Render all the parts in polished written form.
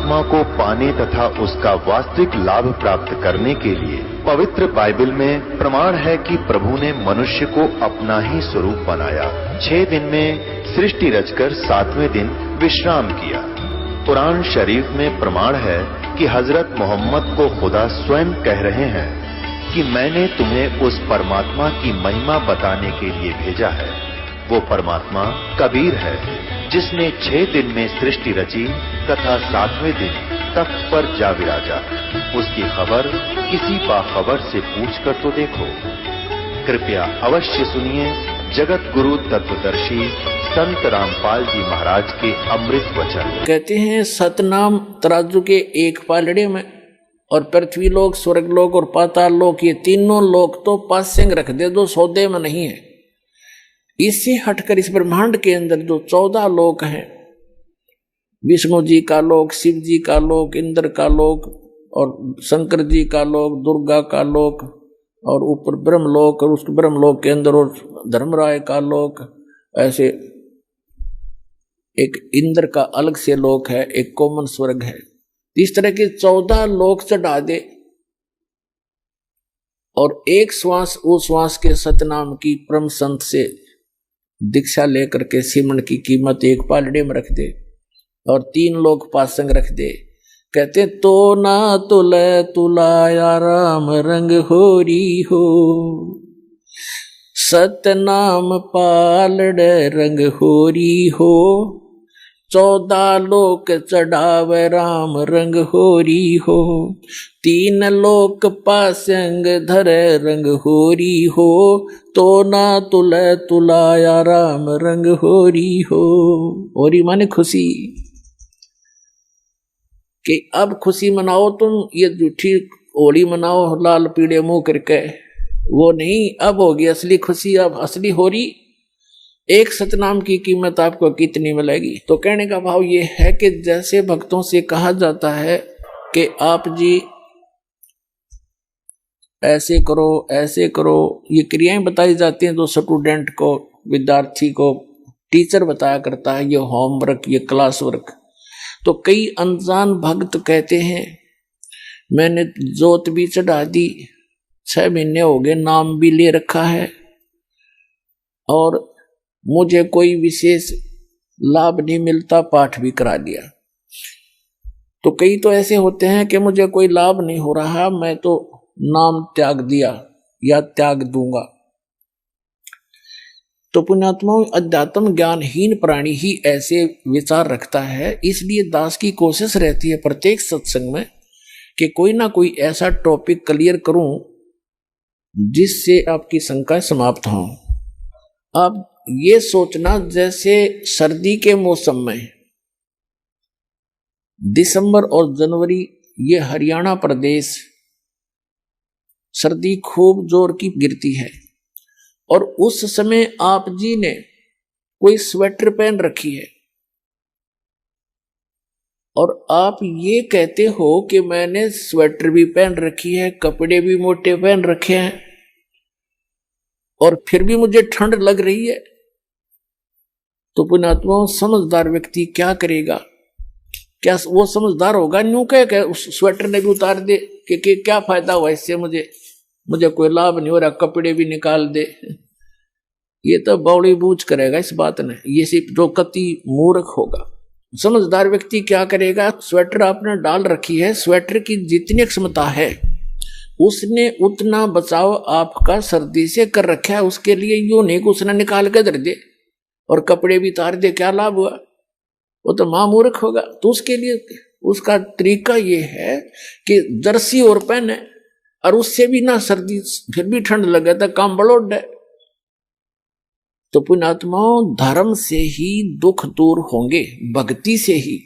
परमात्मा को पाने तथा उसका वास्तविक लाभ प्राप्त करने के लिए पवित्र बाइबल में प्रमाण है कि प्रभु ने मनुष्य को अपना ही स्वरूप बनाया। 6 दिन में सृष्टि रचकर 7वें दिन विश्राम किया। कुरान शरीफ में प्रमाण है कि हजरत मोहम्मद को खुदा स्वयं कह रहे हैं कि मैंने तुम्हें उस परमात्मा की महिमा बताने के लिए भेजा है। वो परमात्मा कबीर है जिसने 6 दिन में सृष्टि रची तथा 7वें दिन तख्त पर जा विराजा। उसकी खबर किसी बाखबर से पूछ कर तो देखो। कृपया अवश्य सुनिए जगत गुरु तत्वदर्शी संत रामपाल जी महाराज के अमृत वचन। कहते हैं सतनाम तराजू के एक पालड़े में, और पृथ्वी लोक, स्वर्ग लोक और पाताल लोक, ये तीनों लोक तो पासेंग रख दे, जो सौदे में नहीं है। इससे हटकर इस ब्रह्मांड के अंदर जो 14 लोक हैं, विष्णु जी का लोक, शिव जी का लोक, इंद्र का लोक और शंकर जी का लोक, दुर्गा का लोक, और ऊपर ब्रह्मलोक, और उस ब्रह्मलोक के अंदर और धर्मराय का लोक, ऐसे एक इंद्र का अलग से लोक है, एक कॉमन स्वर्ग है। इस तरह के 14 लोक चढ़ा दे और एक श्वास उस श्वास के सतनाम की परम संत से दीक्षा लेकर के सिमरन की कीमत एक पालड़े में रख दे और 3 लोक पासंग रख दे। कहते तो ना तुले तुलाया राम रंग होरी हो, सतनाम पालड़े रंग होरी हो, 14 लोक चढ़ावे राम रंग होरी हो, 3 लोक पासंग धरे रंग होरी हो, तो ना तुले तुलाया राम रंग होरी हो। होरी माने खुशी, कि अब खुशी मनाओ तुम, ये झूठी होली मनाओ लाल पीड़े मुंह करके, वो नहीं, अब होगी असली खुशी, अब असली होरी। एक सतनाम की कीमत आपको कितनी मिलेगी? तो कहने का भाव ये है कि जैसे भक्तों से कहा जाता है कि आप जी ऐसे करो ऐसे करो, ये क्रियाएं बताई जाती हैं, जो स्टूडेंट को, विद्यार्थी को टीचर बताया करता है, ये होमवर्क, ये क्लास वर्क। तो कई अनजान भक्त कहते हैं मैंने जोत भी चढ़ा दी, 6 महीने हो गए, नाम भी ले रखा है और मुझे कोई विशेष लाभ नहीं मिलता, पाठ भी करा दिया। तो कई तो ऐसे होते हैं कि मुझे कोई लाभ नहीं हो रहा, मैं तो नाम त्याग दिया या त्याग दूंगा। तो पुण्यात्माओं, अध्यात्म ज्ञानहीन प्राणी ही ऐसे विचार रखता है। इसलिए दास की कोशिश रहती है प्रत्येक सत्संग में कि कोई ना कोई ऐसा टॉपिक क्लियर करूं जिससे आपकी शंकाएं समाप्त हों। अब ये सोचना, जैसे सर्दी के मौसम में दिसंबर और जनवरी, ये हरियाणा प्रदेश सर्दी खूब जोर की गिरती है, और उस समय आप जी ने कोई स्वेटर पहन रखी है और आप ये कहते हो कि मैंने स्वेटर भी पहन रखी है, कपड़े भी मोटे पहन रखे हैं, और फिर भी मुझे ठंड लग रही है। तो पुण्यात्माओं, समझदार व्यक्ति क्या करेगा? क्या वो समझदार होगा? न्यू कह उस स्वेटर ने भी उतार दे कि क्या फायदा हुआ इससे, मुझे कोई लाभ नहीं हो रहा, कपड़े भी निकाल दे। ये तो बौड़ी बूझ करेगा इस बात ने, ये सिर्फ जो कति मूर्ख होगा। समझदार व्यक्ति क्या करेगा? स्वेटर आपने डाल रखी है, स्वेटर की जितनी क्षमता है उसने उतना बचाव आपका सर्दी से कर रखा है, उसके लिए यूं नहीं कि उसने निकाल के धर दे और कपड़े भी उतार दे, क्या लाभ हुआ? वो तो महामूर्ख होगा। तो उसके लिए उसका तरीका ये है कि जर्सी और पहने, और उससे भी ना सर्दी फिर भी ठंड लगे तो काम बड़ोड है। तो पुण्यात्माओं, धर्म से ही दुख दूर होंगे, भक्ति से ही।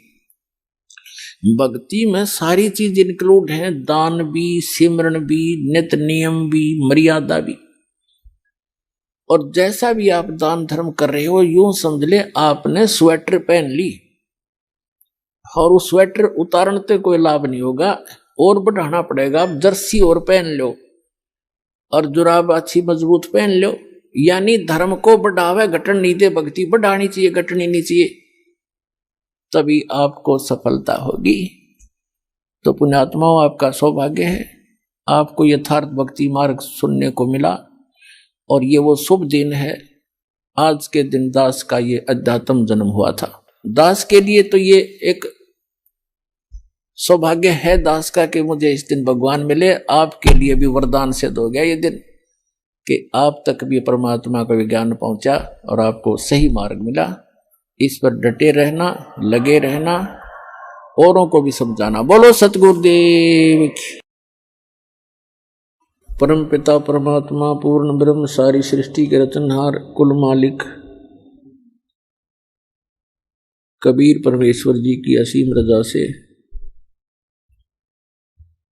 भक्ति में सारी चीज इंक्लूड है, दान भी, सिमरन भी, नित्य नियम भी, मर्यादा भी। और जैसा भी आप दान धर्म कर रहे हो, यूं समझ ले आपने स्वेटर पहन ली, और उस स्वेटर उतारने से कोई लाभ नहीं होगा, और बढ़ाना पड़ेगा। आप जर्सी और पहन लो और जुराब अच्छी मजबूत पहन लो, यानी धर्म को बढ़ावे, घटन नहीं दे। भक्ति बढ़ानी चाहिए, घटनी नहीं चाहिए, तभी आपको सफलता होगी। तो पुण्यात्माओं, आपका सौभाग्य है, आपको यथार्थ भक्ति मार्ग सुनने को मिला। और ये वो शुभ दिन है, आज के दिन दास का ये अध्यात्म जन्म हुआ था। दास के लिए तो ये एक सौभाग्य है दास का कि मुझे इस दिन भगवान मिले। आपके लिए भी वरदान सिद्ध हो गया ये दिन कि आप तक भी परमात्मा का विज्ञान पहुंचा और आपको सही मार्ग मिला। इस पर डटे रहना, लगे रहना, औरों को भी समझाना। बोलो सतगुरुदेव की। परम पिता परमात्मा पूर्ण ब्रह्म सारी सृष्टि के रचनहार कुल मालिक कबीर परमेश्वर जी की असीम रजा से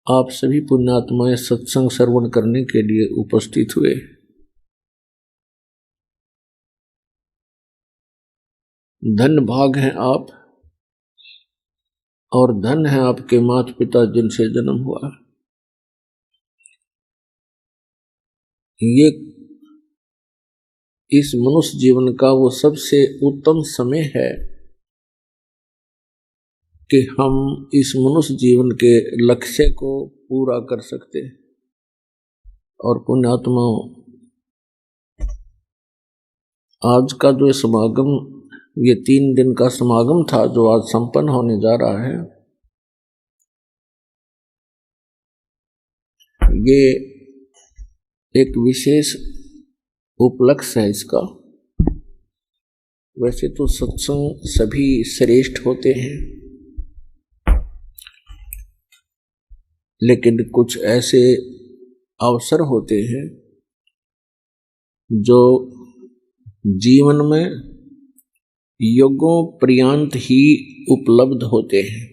आप सभी पुण्यात्माएं सत्संग श्रवण करने के लिए उपस्थित हुए। धन भाग हैं आप और धन है आपके माता पिता जिनसे जन्म हुआ। ये इस मनुष्य जीवन का वो सबसे उत्तम समय है कि हम इस मनुष्य जीवन के लक्ष्य को पूरा कर सकते। और पुण्यात्माओं, आज का जो समागम, ये 3 दिन का समागम था जो आज संपन्न होने जा रहा है, ये एक विशेष उपलक्ष्य है इसका। वैसे तो सत्संग सभी श्रेष्ठ होते हैं, लेकिन कुछ ऐसे अवसर होते हैं जो जीवन में युगों पर्यंत ही उपलब्ध होते हैं।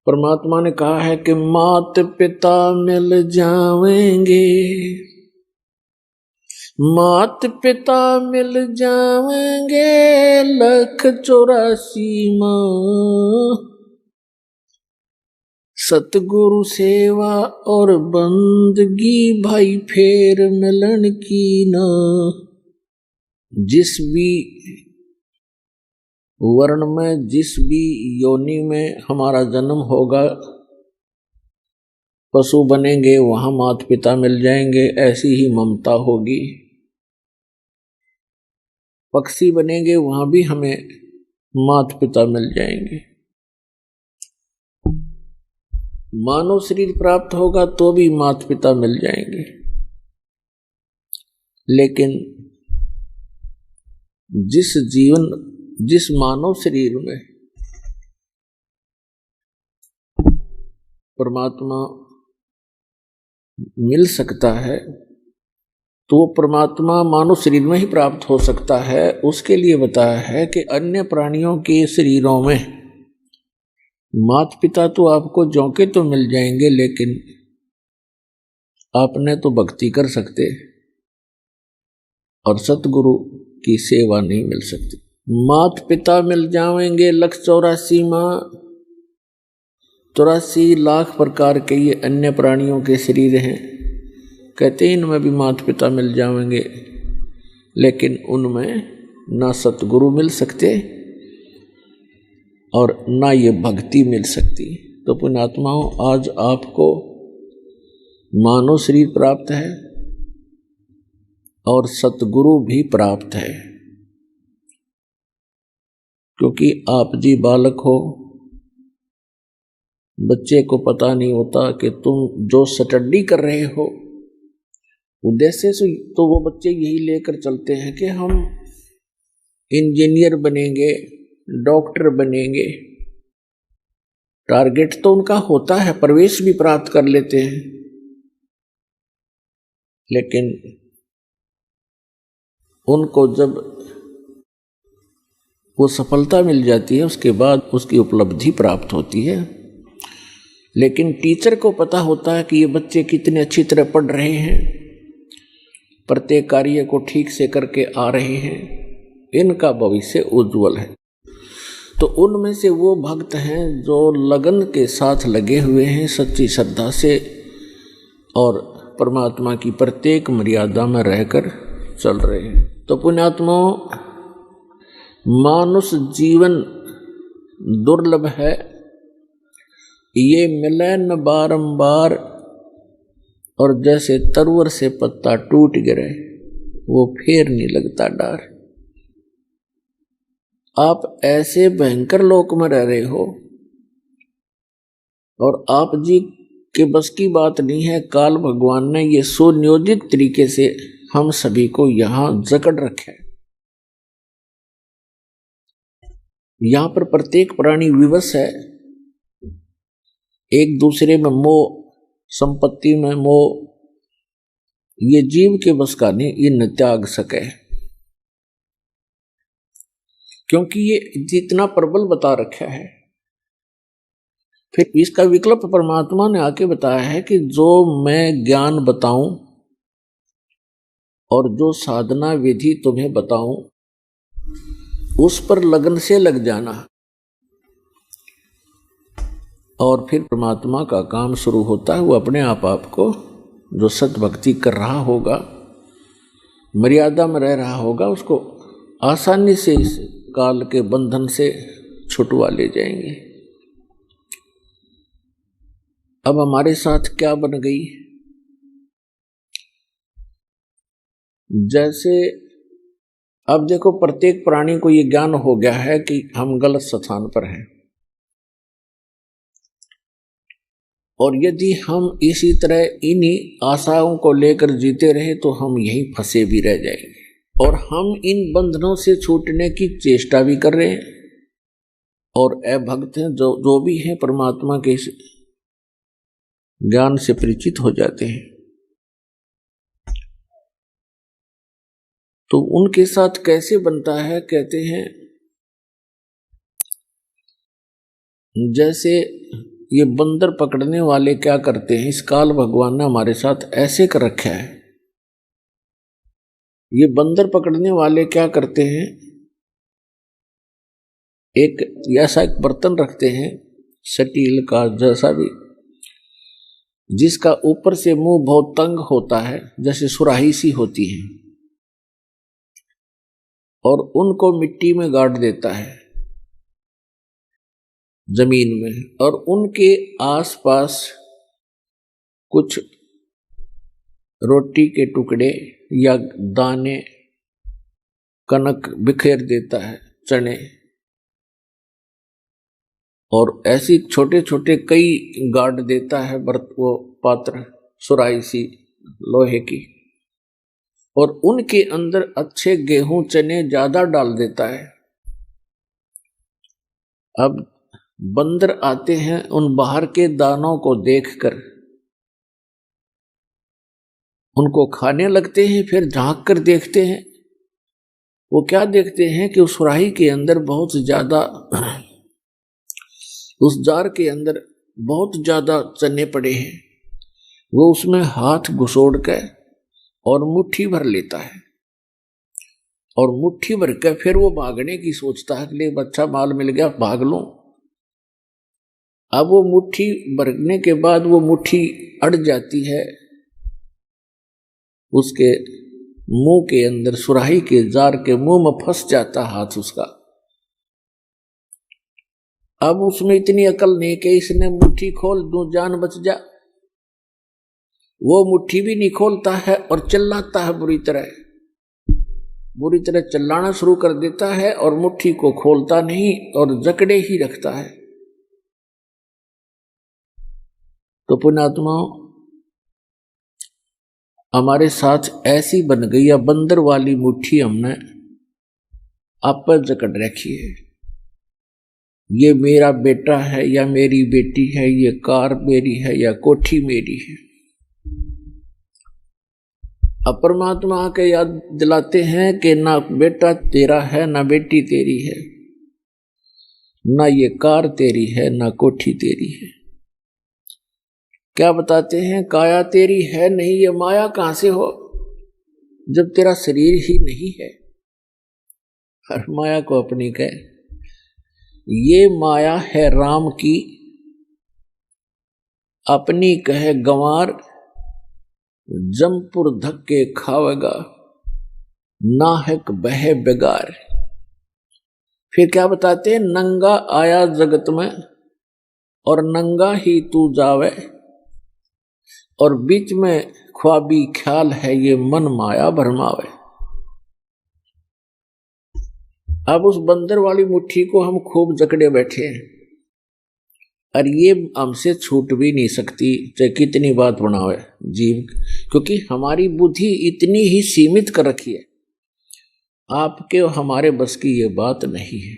परमात्मा ने कहा है कि मात पिता मिल जावेंगे, मात पिता मिल जावेंगे, 184 माँ सतगुरु सेवा और बंदगी भाई फेर मिलन की ना। जिस भी वर्ण में, जिस भी योनि में हमारा जन्म होगा, पशु बनेंगे वहां माता पिता मिल जाएंगे, ऐसी ही ममता होगी। पक्षी बनेंगे वहां भी हमें माता पिता मिल जाएंगे। मानव शरीर प्राप्त होगा तो भी माता पिता मिल जाएंगे। लेकिन जिस मानव शरीर में परमात्मा मिल सकता है, तो वो परमात्मा मानव शरीर में ही प्राप्त हो सकता है। उसके लिए बताया है कि अन्य प्राणियों के शरीरों में माता पिता तो आपको जौके तो मिल जाएंगे, लेकिन आपने तो भक्ति कर सकते और सतगुरु की सेवा नहीं मिल सकती। माता पिता मिल जाएंगे 184 माँ, 84 लाख प्रकार के ये अन्य प्राणियों के शरीर हैं। कहते हैं इनमें भी माता पिता मिल जाएंगे, लेकिन उनमें ना सतगुरु मिल सकते और ना ये भक्ति मिल सकती। तो पुण्यात्माओं, आज आपको मानव शरीर प्राप्त है और सतगुरु भी प्राप्त है, क्योंकि आप जी बालक हो। बच्चे को पता नहीं होता कि तुम जो स्टडी कर रहे हो उद्देश्य से, तो वो बच्चे यही लेकर चलते हैं कि हम इंजीनियर बनेंगे, डॉक्टर बनेंगे। टारगेट तो उनका होता है, प्रवेश भी प्राप्त कर लेते हैं, लेकिन उनको जब वो सफलता मिल जाती है उसके बाद उसकी उपलब्धि प्राप्त होती है। लेकिन टीचर को पता होता है कि ये बच्चे कितने अच्छी तरह पढ़ रहे हैं, प्रत्येक कार्य को ठीक से करके आ रहे हैं, इनका भविष्य उज्जवल है। तो उनमें से वो भक्त हैं जो लगन के साथ लगे हुए हैं, सच्ची श्रद्धा से, और परमात्मा की प्रत्येक मर्यादा में रहकर चल रहे हैं। तो पुण्यात्माओं, मानुष जीवन दुर्लभ है, ये मिले न बारंबार, और जैसे तरवर से पत्ता टूट गिरे वो फिर नहीं लगता डार। आप ऐसे भयंकर लोक में रह रहे हो और आप जी के बस की बात नहीं है। काल भगवान ने ये सुनियोजित तरीके से हम सभी को यहां जकड़ रखा है। यहां पर प्रत्येक प्राणी विवश है, एक दूसरे में मोह, संपत्ति में मोह, ये जीव के बस का नहीं, ये न त्याग सके, क्योंकि ये जितना प्रबल बता रखा है। फिर इसका विकल्प परमात्मा ने आके बताया है कि जो मैं ज्ञान बताऊं और जो साधना विधि तुम्हें बताऊं उस पर लगन से लग जाना, और फिर परमात्मा का काम शुरू होता है। वो अपने आप आपको जो सत भक्ति कर रहा होगा, मर्यादा में रह रहा होगा, उसको आसानी से इस काल के बंधन से छुटवा ले जाएंगे। अब हमारे साथ क्या बन गई, जैसे अब देखो प्रत्येक प्राणी को ये ज्ञान हो गया है कि हम गलत स्थान पर हैं, और यदि हम इसी तरह इन्हीं आशाओं को लेकर जीते रहे तो हम यहीं फंसे भी रह जाएंगे, और हम इन बंधनों से छूटने की चेष्टा भी कर रहे हैं और अभक्त हैं, जो भी हैं परमात्मा के ज्ञान से परिचित हो जाते हैं। तो उनके साथ कैसे बनता है, कहते हैं जैसे ये बंदर पकड़ने वाले क्या करते हैं, इस काल भगवान ने हमारे साथ ऐसे कर रखा है। ये बंदर पकड़ने वाले क्या करते हैं, एक ऐसा एक बर्तन रखते हैं स्टील का जैसा भी, जिसका ऊपर से मुंह बहुत तंग होता है, जैसे सुराही सी होती है, और उनको मिट्टी में गाड़ देता है जमीन में, और उनके आसपास कुछ रोटी के टुकड़े या दाने, कनक बिखेर देता है, चने, और ऐसी छोटे छोटे कई गाड़ देता है वो पात्र, सुराही सी लोहे की, और उनके अंदर अच्छे गेहूं चने ज्यादा डाल देता है। अब बंदर आते हैं उन बाहर के दानों को देखकर, उनको खाने लगते हैं, फिर झांक कर देखते हैं। वो क्या देखते हैं कि उस सुराही के अंदर बहुत ज्यादा, उस जार के अंदर बहुत ज्यादा चने पड़े हैं। वो उसमें हाथ घुसोड़ कर और मुट्ठी भर लेता है, और मुट्ठी भर कर फिर वो भागने की सोचता है कि अच्छा माल मिल गया, भाग लूं। अब वो मुट्ठी भरने के बाद वो मुट्ठी अड़ जाती है उसके मुंह के अंदर, सुराही के जार के मुंह में फंस जाता हाथ उसका। अब उसमें इतनी अकल नहीं कि इसने मुट्ठी खोल दूं, जान बच जा। वो मुट्ठी भी नहीं खोलता है और चिल्लाता है बुरी तरह चिल्लाना शुरू कर देता है, और मुट्ठी को खोलता नहीं और जकड़े ही रखता है। तो पुण्यात्माओं, हमारे साथ ऐसी बन गई या बंदर वाली मुट्ठी हमने आप पर जकड़ रखी है। ये मेरा बेटा है या मेरी बेटी है, ये कार मेरी है या कोठी मेरी है। अब परमात्मा आके याद दिलाते हैं कि ना बेटा तेरा है, ना बेटी तेरी है, ना ये कार तेरी है, ना कोठी तेरी है। क्या बताते हैं, काया तेरी है नहीं, ये माया कहां से हो जब तेरा शरीर ही नहीं है। हर माया को अपनी कह, ये माया है राम की, अपनी कहे गंवार, जमपुर धक्के खावेगा, नाहक बहे बेगार। फिर क्या बताते हैं, नंगा आया जगत में और नंगा ही तू जावे, और बीच में ख्वाबी ख्याल है ये मन माया भरमावे। अब उस बंदर वाली मुट्ठी को हम खूब जकड़े बैठे हैं, और ये हमसे छूट भी नहीं सकती, चाहे कितनी बात बनावे जीव, क्योंकि हमारी बुद्धि इतनी ही सीमित कर रखी है। आपके और हमारे बस की ये बात नहीं है।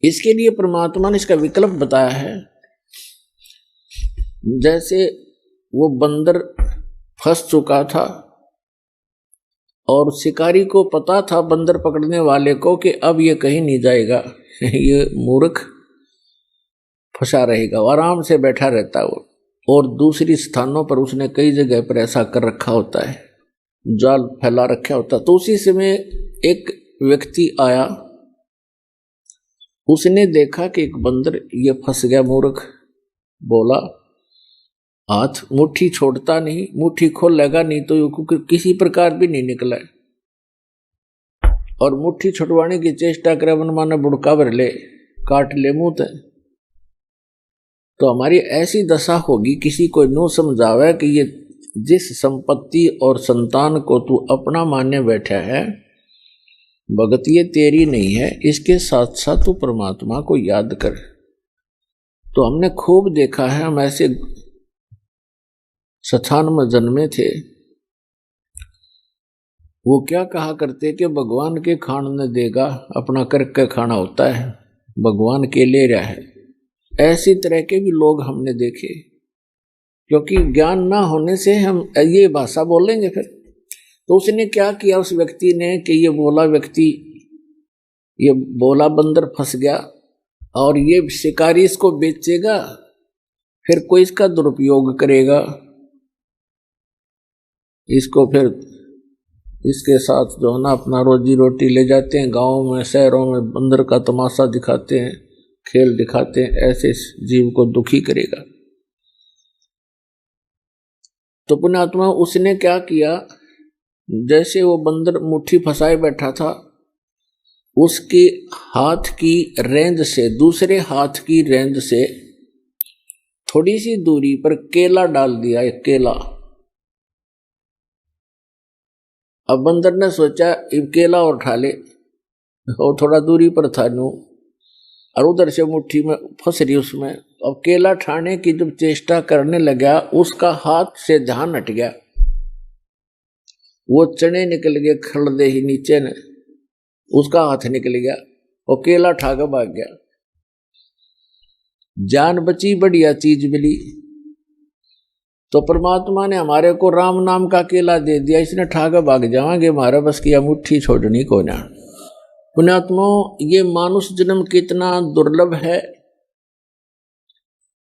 इसके लिए परमात्मा ने इसका विकल्प बताया है। जैसे वो बंदर फंस चुका था और शिकारी को पता था, बंदर पकड़ने वाले को, कि अब ये कहीं नहीं जाएगा, ये मूर्ख फंसा रहेगा, आराम से बैठा रहता है वो। और दूसरी स्थानों पर उसने कई जगह पर ऐसा कर रखा होता है, जाल फैला रखा होता। तो उसी समय एक व्यक्ति आया, उसने देखा कि एक बंदर ये फंस गया, मूर्ख। बोला, हाथ मुट्ठी छोड़ता नहीं, मुट्ठी खोल लेगा नहीं तो किसी प्रकार भी नहीं निकला है, और मुट्ठी छुड़वाने की चेष्टा करे, मन माने बुड़का भर ले, काट ले मुंह ते। तो हमारी ऐसी दशा होगी, किसी को नो समझावे कि ये जिस संपत्ति और संतान को तू अपना मानने बैठा है, भगत ये तेरी नहीं है, इसके साथ साथ तू परमात्मा को याद कर। तो हमने खूब देखा है, हम ऐसे स्थान में जन्मे थे, वो क्या कहा करते कि भगवान के खान न देगा, अपना करके खाना होता है, भगवान के ले रहा है। ऐसी तरह के भी लोग हमने देखे, क्योंकि ज्ञान ना होने से हम ये भाषा बोलेंगे फिर। तो उसने क्या किया उस व्यक्ति ने कि ये बोला बंदर फंस गया, और ये शिकारी इसको बेचेगा, फिर कोई इसका दुरुपयोग करेगा, इसको फिर इसके साथ जो है ना अपना रोजी रोटी ले जाते हैं, गाँव में शहरों में बंदर का तमाशा दिखाते हैं, खेल दिखाते हैं, ऐसे जीव को दुखी करेगा। तो पुण्यात्मा उसने क्या किया, जैसे वो बंदर मुट्ठी फंसाए बैठा था, उसके हाथ की रेंज से दूसरे हाथ की रेंज से थोड़ी सी दूरी पर केला डाल दिया, एक केला। अब बंदर ने सोचा केला और उठा ले, और थोड़ा दूरी पर था नू, और उधर से मुट्ठी में फंस रही उसमें। अब केला ठाने की जब चेष्टा करने लगा, उसका हाथ से ध्यान हट गया, वो चने निकल गए, खड़दे ही नीचे ने उसका हाथ निकल गया, और केला ठाकर भाग गया। जान बची, बढ़िया चीज मिली। तो परमात्मा ने हमारे को राम नाम का केला दे दिया, इसने ठाकर भाग जावांगे, हमारा बस किया मुट्ठी छोड़नी को ना। पुण्यात्मा, ये मानुष जन्म कितना दुर्लभ है,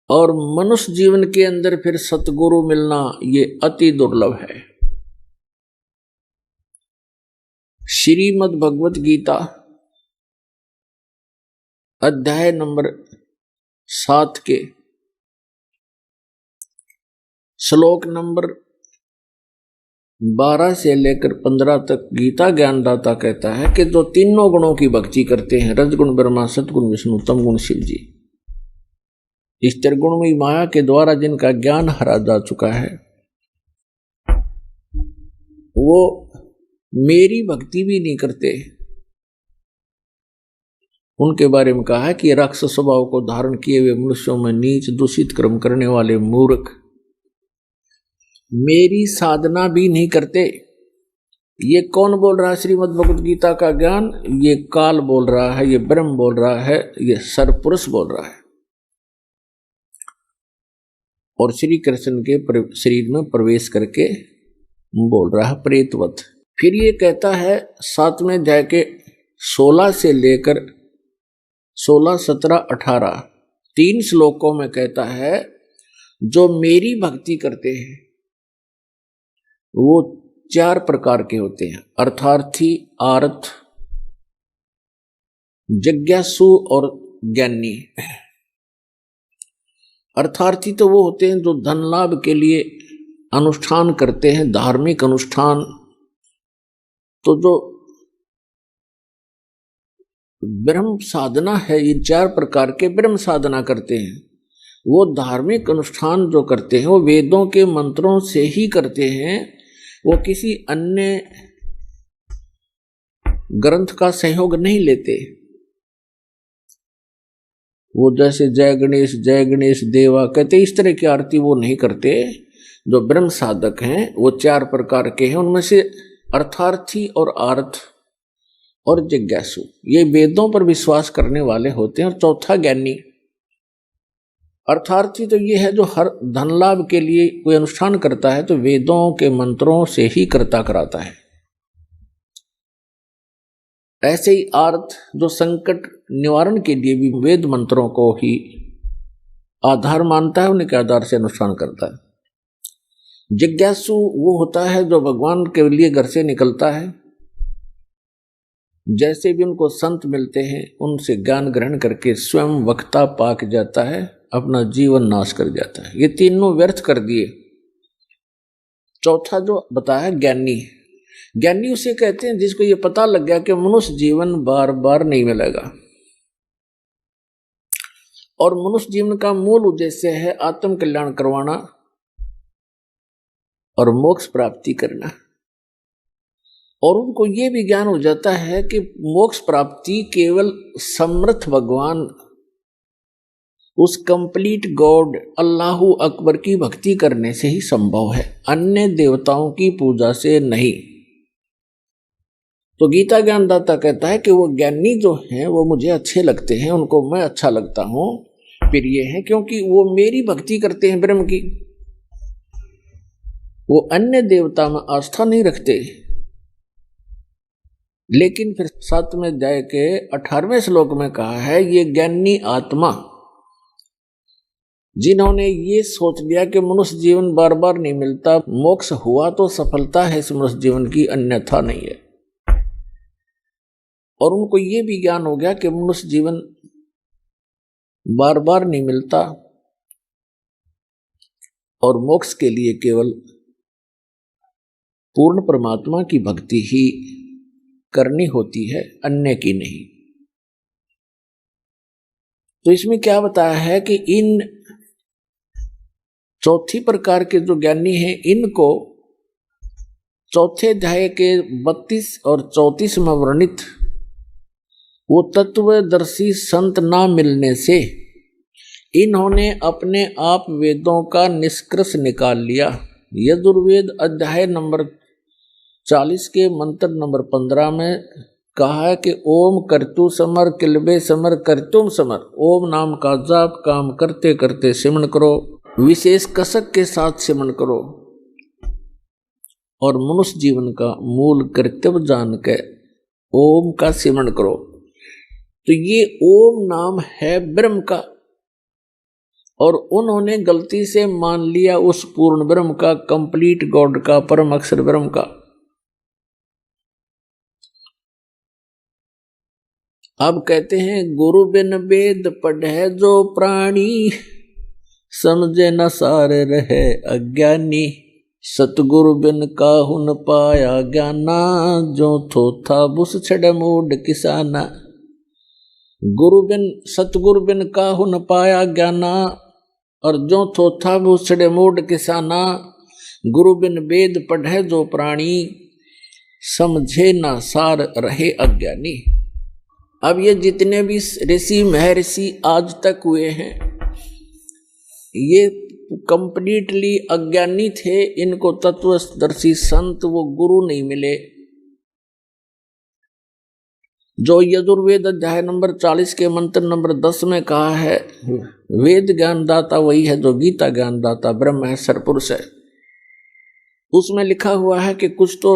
और मनुष्य जीवन के अंदर फिर सतगुरु मिलना ये अति दुर्लभ है। श्रीमद् भगवत गीता अध्याय नंबर 7 के श्लोक नंबर 12 से लेकर 15 तक गीता ज्ञानदाता कहता है कि जो तीनों गुणों की भक्ति करते हैं, रजगुण ब्रह्मा, सतगुण विष्णु, तमगुण शिव जी, इस त्रिगुणमयी माया के द्वारा जिनका ज्ञान हरा जा चुका है, वो मेरी भक्ति भी नहीं करते। उनके बारे में कहा है कि राक्षस स्वभाव को धारण किए हुए मनुष्यों में नीच दूषित कर्म करने वाले मूर्ख मेरी साधना भी नहीं करते। ये कौन बोल रहा है? श्रीमद् भगवत गीता का ज्ञान ये काल बोल रहा है, ये ब्रह्म बोल रहा है, ये सरपुरुष बोल रहा है, और श्री कृष्ण के शरीर में प्रवेश करके बोल रहा है प्रेतवत। फिर ये कहता है 7वें अध्याय के 16 से लेकर 16, 17, 18 3 श्लोकों में कहता है जो मेरी भक्ति करते हैं वो 4 प्रकार के होते हैं, अर्थार्थी, आर्थ, जिज्ञासु और ज्ञानी। अर्थार्थी तो वो होते हैं जो धन लाभ के लिए अनुष्ठान करते हैं, धार्मिक अनुष्ठान। तो जो ब्रह्म साधना है। ये 4 प्रकार के ब्रह्म साधना करते हैं। वो धार्मिक अनुष्ठान जो करते हैं वो वेदों के मंत्रों से ही करते हैं, वो किसी अन्य ग्रंथ का सहयोग नहीं लेते। वो जैसे जय गणेश देवा कहते इस तरह की आरती वो नहीं करते। जो ब्रह्म साधक हैं वो 4 प्रकार के हैं। उनमें से अर्थार्थी और आर्थ और जिज्ञासु ये वेदों पर विश्वास करने वाले होते हैं। और चौथा ज्ञानी। अर्थार्थी तो ये है जो हर धन लाभ के लिए कोई अनुष्ठान करता है तो वेदों के मंत्रों से ही करता कराता है। ऐसे ही आर्थ जो संकट निवारण के लिए भी वेद मंत्रों को ही आधार मानता है, उन्हीं के आधार से अनुष्ठान करता है। जिज्ञासु वो होता है जो भगवान के लिए घर से निकलता है, जैसे भी उनको संत मिलते हैं उनसे ज्ञान ग्रहण करके स्वयं वक्ता पाक जाता है, अपना जीवन नाश कर जाता है। ये तीनों व्यर्थ कर दिए। चौथा जो बताया ज्ञानी। ज्ञानी उसे कहते हैं जिसको ये पता लग गया कि मनुष्य जीवन बार बार नहीं मिलेगा और मनुष्य जीवन का मूल उद्देश्य है आत्म कल्याण करवाना और मोक्ष प्राप्ति करना। और उनको ये भी ज्ञान हो जाता है कि मोक्ष प्राप्ति केवल समर्थ भगवान, उस कंप्लीट गॉड अल्लाहु अकबर की भक्ति करने से ही संभव है, अन्य देवताओं की पूजा से नहीं। तो गीता ज्ञानदाता कहता है कि वो ज्ञानी जो हैं वो मुझे अच्छे लगते हैं, उनको मैं अच्छा लगता हूं। फिर ये है क्योंकि वो मेरी भक्ति करते हैं ब्रह्म की, वो अन्य देवता में आस्था नहीं रखते। लेकिन फिर 7वें अध्याय के 18वें श्लोक में कहा है ये ज्ञानी आत्मा जिन्होंने ये सोच लिया कि मनुष्य जीवन बार बार नहीं मिलता, मोक्ष हुआ तो सफलता है इस मनुष्य जीवन की, अन्यथा नहीं है। और उनको ये भी ज्ञान हो गया कि मनुष्य जीवन बार बार नहीं मिलता और मोक्ष के लिए केवल पूर्ण परमात्मा की भक्ति ही करनी होती है, अन्य की नहीं। तो इसमें क्या बताया है कि इन चौथी प्रकार के जो ज्ञानी हैं इनको चौथे अध्याय के 32 और 34 में वर्णित वो तत्वदर्शी संत ना मिलने से इन्होंने अपने आप वेदों का निष्कर्ष निकाल लिया। यजुर्वेद अध्याय नंबर 40 के मंत्र नंबर 15 में कहा है कि ओम कर्तु समर किलबे समर कर्तुम समर। ओम नाम का जाप काम करते करते सिमरण करो, विशेष कसक के साथ सिमरण करो और मनुष्य जीवन का मूल कर्तव्य जान के ओम का सिमरण करो। तो ये ओम नाम है ब्रह्म का और उन्होंने गलती से मान लिया उस पूर्ण ब्रह्म का, कंप्लीट गॉड का, परम अक्षर ब्रह्म का। अब कहते हैं गुरु बिन वेद पढ़े जो प्राणी, समझे न सार रहे अज्ञानी। सतगुरु बिन काहू न पाया ज्ञाना, जो थोथा बुस छड़ मूड किसाना। गुरु बिन सतगुरु बिन काहू न पाया ज्ञाना और जो थोथा बुस छड़ मूड किसाना। गुरु बिन वेद पढ़े जो प्राणी, समझे न सार रहे अज्ञानी। अब ये जितने भी ऋषि महर्षि आज तक हुए हैं ये कंप्लीटली अज्ञानी थे, इनको तत्वदर्शी संत वो गुरु नहीं मिले। जो यजुर्वेद अध्याय नंबर 40 के मंत्र नंबर 10 में कहा है वेद ज्ञानदाता वही है जो गीता ज्ञानदाता ब्रह्म है, सरपुरुष है। उसमें लिखा हुआ है कि कुछ तो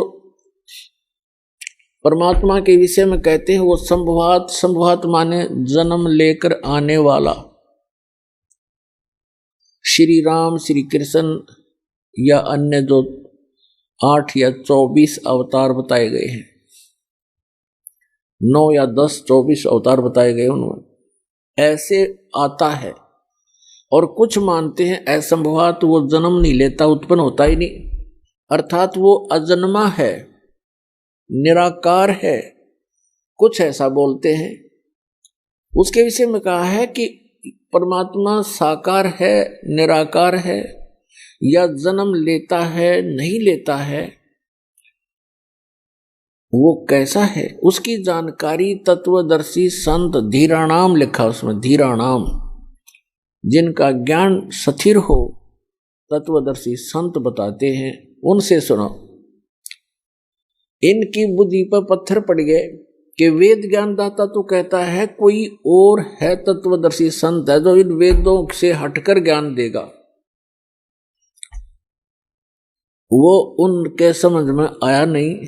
परमात्मा के विषय में कहते हैं वो संभवात, संभवात माने जन्म लेकर आने वाला श्री राम, श्री कृष्ण या अन्य जो 8 या 24 अवतार बताए गए हैं, 9 या 10, 24 अवतार बताए गए उनमें ऐसे आता है। और कुछ मानते हैं असंभवात वो जन्म नहीं लेता, उत्पन्न होता ही नहीं, अर्थात वो अजन्मा है, निराकार है, कुछ ऐसा बोलते हैं। उसके विषय में कहा है कि परमात्मा साकार है, निराकार है, या जन्म लेता है, नहीं लेता है, वो कैसा है, उसकी जानकारी तत्वदर्शी संत धीराणाम लिखा उसमें, धीराणाम, जिनका ज्ञान स्थिर हो, तत्वदर्शी संत बताते हैं, उनसे सुनो। इनकी बुद्धि पर पत्थर पड़ गए कि वेद ज्ञान दाता तो कहता है कोई और है, तत्वदर्शी संत है जो इन वेदों से हटकर ज्ञान देगा। वो उनके समझ में आया नहीं,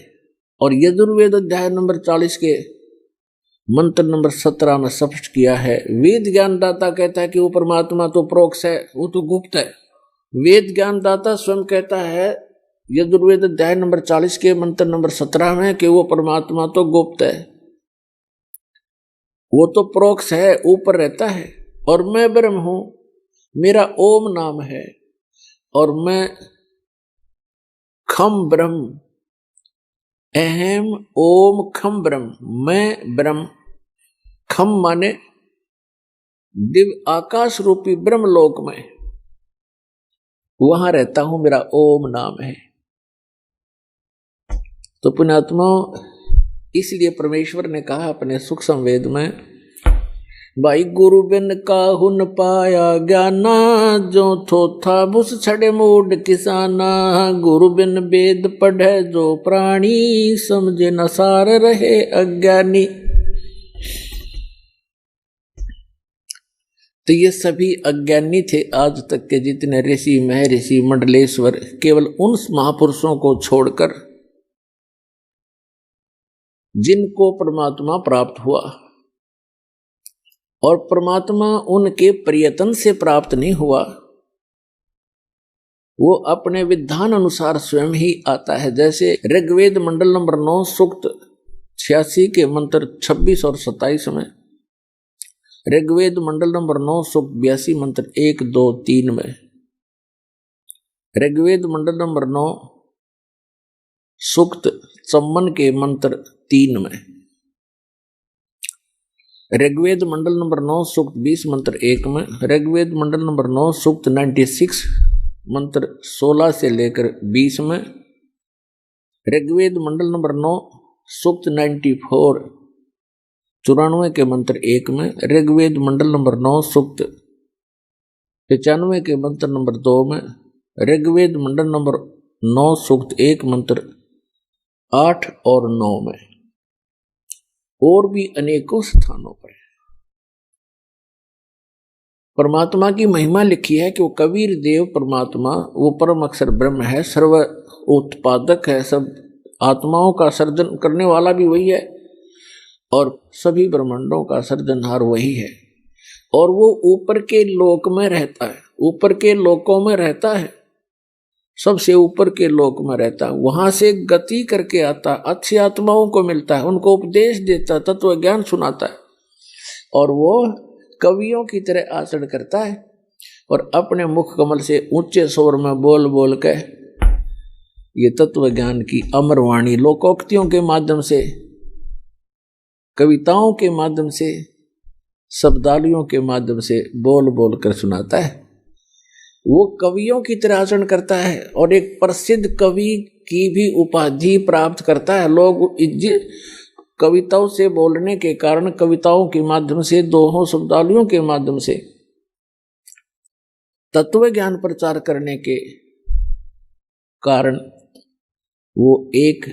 और यजुर्वेद अध्याय नंबर 40 के मंत्र नंबर 17 में स्पष्ट किया है। वेद ज्ञानदाता कहता है कि वो परमात्मा तो प्रोक्ष है, वो तो गुप्त है। वेद ज्ञानदाता स्वयं कहता है यजुर्वेद अध्याय नंबर 40 के मंत्र नंबर 17 में कि वो परमात्मा तो गुप्त है, वो तो प्रोक्ष है, ऊपर रहता है, और मैं ब्रह्म हूं, मेरा ओम नाम है, और मैं खम ब्रह्म, अहम ओम खम ब्रह्म, मैं ब्रह्म, खम माने दिव्य आकाश रूपी ब्रह्म लोक में वहां रहता हूं, मेरा ओम नाम है। तो पुण्यात्मा, इसलिए परमेश्वर ने कहा अपने सूक्ष्म वेद में, भाई गुरु बिन काहू न पाया ज्ञाना, जो थोथा बुस छड़े मूड किसाना, गुरु बिन वेद पढ़े जो प्राणी, समझे न सार रहे अज्ञानी। तो ये सभी अज्ञानी थे आज तक के जितने ऋषि महर्षि मंडलेश्वर, केवल उन महापुरुषों को छोड़कर जिनको परमात्मा प्राप्त हुआ, और परमात्मा उनके प्रयत्न से प्राप्त नहीं हुआ, वो अपने विधान अनुसार स्वयं ही आता है। जैसे ऋग्वेद मंडल नंबर 9 सूक्त 86 के मंत्र 26 और 27 में, ऋग्वेद मंडल नंबर 9 सूक्त 82 मंत्र 1, 2, 3 में, ऋग्वेद मंडल नंबर 9 सूक्त 54 के मंत्र 3 में, ऋग्वेद मंडल नंबर 9 सूक्त 20 मंत्र 1 में, ऋग्वेद मंडल नंबर 9 सूक्त 96 मंत्र 16 से लेकर 20 में, ऋग्वेद मंडल नंबर 9 सूक्त 94 94 के मंत्र 1 में, ऋग्वेद मंडल नंबर 9 सूक्त 95 के मंत्र नंबर 2 में, ऋग्वेद मंडल नंबर 9 सूक्त 1 मंत्र 8 और 9 में, और भी अनेकों स्थानों पर परमात्मा की महिमा लिखी है कि वो कबीर देव परमात्मा, वो परम अक्षर ब्रह्म है, सर्व उत्पादक है, सब आत्माओं का सर्जन करने वाला भी वही है, और सभी ब्रह्मांडों का सर्जनहार वही है, और वो ऊपर के लोक में रहता है, ऊपर के लोकों में रहता है, सबसे ऊपर के लोक में रहता है, वहां से गति करके आता, अच्छी आत्माओं को मिलता है, उनको उपदेश देता है, तत्व ज्ञान सुनाता है, और वो कवियों की तरह आचरण करता है, और अपने मुख कमल से ऊंचे स्वर में बोल बोल के ये तत्व ज्ञान की अमर वाणी लोकोक्तियों के माध्यम से, कविताओं के माध्यम से, शब्दावलियों के माध्यम से बोल बोल कर सुनाता है। वो कवियों की तरह आचरण करता है, और एक प्रसिद्ध कवि की भी उपाधि प्राप्त करता है। लोग कविताओं से बोलने के कारण, कविताओं के माध्यम से, दोहों शब्दावलियों के माध्यम से तत्व ज्ञान प्रचार करने के कारण वो एक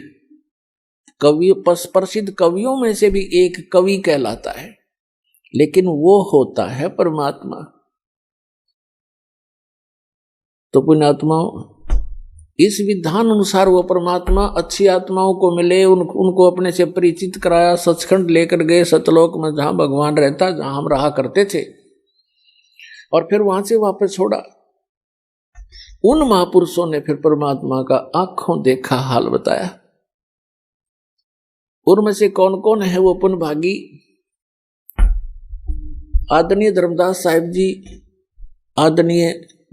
कवि, प्रसिद्ध कवियों में से भी एक कवि कहलाता है, लेकिन वो होता है परमात्मा। तो पुण्यात्माओं, इस विधान अनुसार वो परमात्मा अच्छी आत्माओं को मिले, उनको अपने से परिचित कराया, सचखंड लेकर गए सतलोक में, जहां भगवान रहता, जहां हम रहा करते थे, और फिर वहां से वापस छोड़ा। उन महापुरुषों ने फिर परमात्मा का आंखों देखा हाल बताया। उनमें से कौन कौन है वो पुण्य भागी? आदरणीय धर्मदास साहिब जी, आदरणीय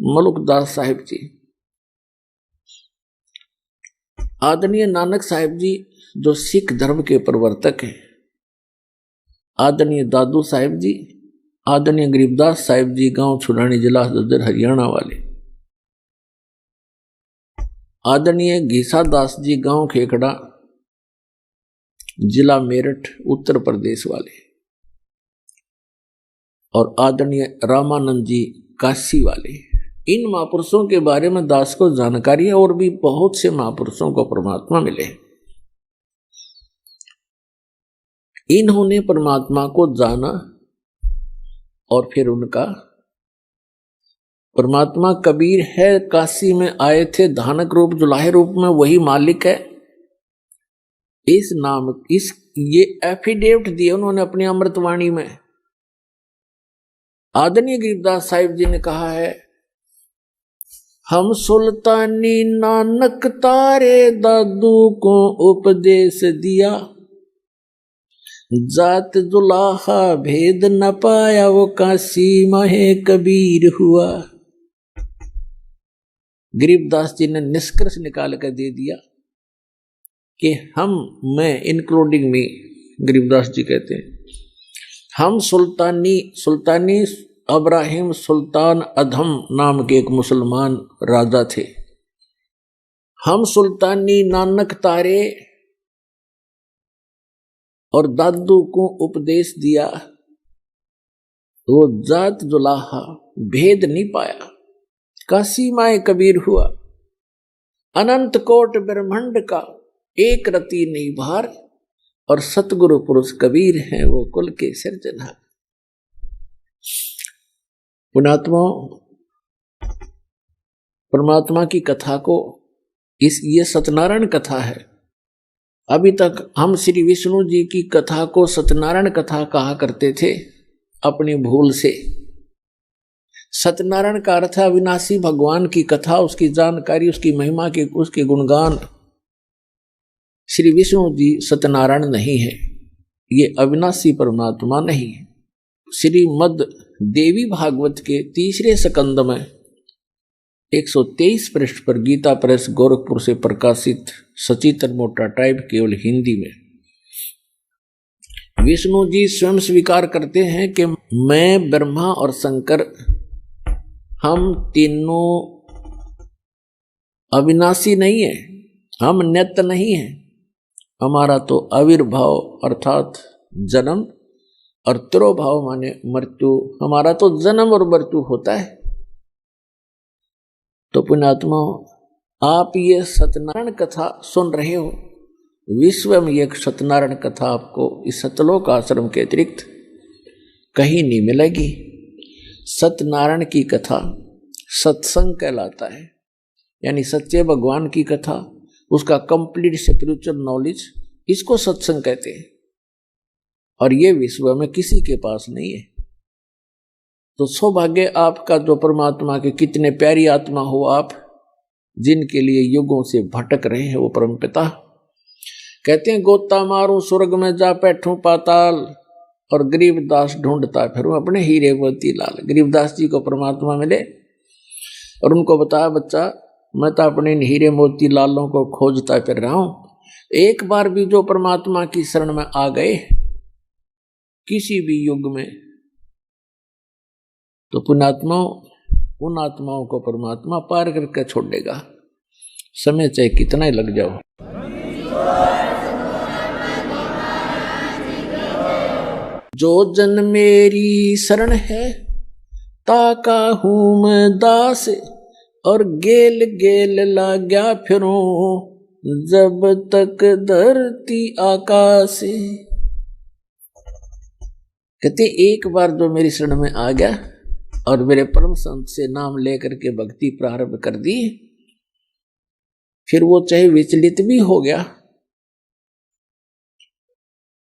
मलुकदास साहिब जी, आदरणीय नानक साहिब जी जो सिख धर्म के प्रवर्तक हैं, आदरणीय दादू साहिब जी, आदरणीय गरीबदास साहिब जी, गांव छुड़ानी, जिला झज्जर, हरियाणा वाले। आदरणीय घीसा दास जी, गांव खेखड़ा, जिला मेरठ, उत्तर प्रदेश वाले। और आदरणीय रामानंद जी, काशी वाले। इन महापुरुषों के बारे में दास को जानकारी है, और भी बहुत से महापुरुषों को परमात्मा मिले। इन्होंने परमात्मा को जाना और फिर उनका परमात्मा कबीर है, काशी में आए थे धानक रूप, जुलाहे रूप में, वही मालिक है। इस नाम ये एफिडेविट दिए उन्होंने अपनी अमृतवाणी में। आदरणीय गरीबदास साहिब जी ने कहा है, हम सुल्तानी नानक तारे दादू को उपदेश दिया, जात जुलाहा भेद न पाया, वो काशी माहे कबीर हुआ। गरीबदास जी ने निष्कर्ष निकाल कर दे दिया कि मैं इंक्लूडिंग मी, गरीबदास जी कहते हैं, हम सुल्तानी अब्राहिम सुल्तान अधम नाम के एक मुसलमान राजा थे। हम सुल्तानी नानक तारे और दादू को उपदेश दिया, वो जात जुलाहा भेद नहीं पाया, काशी माए कबीर हुआ। अनंत कोट ब्रह्मांड का एक रति नहीं भार, और सतगुरु पुरुष कबीर हैं वो कुल के सिरजनहार। पुण्यात्माओं, परमात्मा की कथा को ये सत्यनारायण कथा है। अभी तक हम श्री विष्णु जी की कथा को सत्यनारायण कथा कहा करते थे अपनी भूल से। सत्यनारायण का अर्थ है अविनाशी भगवान की कथा, उसकी जानकारी, उसकी महिमा के, उसके गुणगान। श्री विष्णु जी सत्यनारायण नहीं है, ये अविनाशी परमात्मा नहीं है। श्रीमद् देवी भागवत के तीसरे स्कंद में 123 पृष्ठ पर गीता प्रेस गोरखपुर से प्रकाशित सचित्र मोटा टाइप केवल हिंदी में विष्णु जी स्वयं स्वीकार करते हैं कि मैं, ब्रह्मा और शंकर, हम तीनों अविनाशी नहीं है, हम नित्य नहीं है। हमारा तो आविर्भाव अर्थात जन्म और तिरोभाव माने मृत्यु, हमारा तो जन्म और मृत्यु होता है। तो पुण्यात्मा, आप ये सत्यनारायण कथा सुन रहे हो, विश्व में एक सत्यनारायण कथा आपको इस सतलोक आश्रम के अतिरिक्त कहीं नहीं मिलेगी। सत्यनारायण की कथा सत्संग कहलाता है, यानी सच्चे भगवान की कथा, उसका कंप्लीट स्पिरिचुअल नॉलेज, इसको सत्संग कहते हैं। और ये विश्व में किसी के पास नहीं है। तो सौभाग्य आपका जो परमात्मा के कितने प्यारी आत्मा हो आप, जिनके लिए युगों से भटक रहे हैं वो परमपिता कहते हैं, गोता मारूं स्वर्ग में जा बैठूं पाताल, और गरीबदास ढूंढता फिरूं अपने हीरे मोती लाल। गरीबदास जी को परमात्मा मिले और उनको बताया, बच्चा मैं तो अपने हीरे मोती लालों को खोजता फिर रहा हूं। एक बार भी जो परमात्मा की शरण में आ गए किसी भी युग में, तो पुण्यात्माओं, उन आत्माओं को परमात्मा पार करके छोड़ देगा, समय चाहे कितना ही लग जाओ। जो जन मेरी शरण है ताका हूं मैं दास, और गेल गेल लाग्या फिरूं जब तक धरती आकाश। कहते एक बार जो मेरी शरण में आ गया और मेरे परम संत से नाम लेकर के भक्ति प्रारंभ कर दी, फिर वो चाहे विचलित भी हो गया,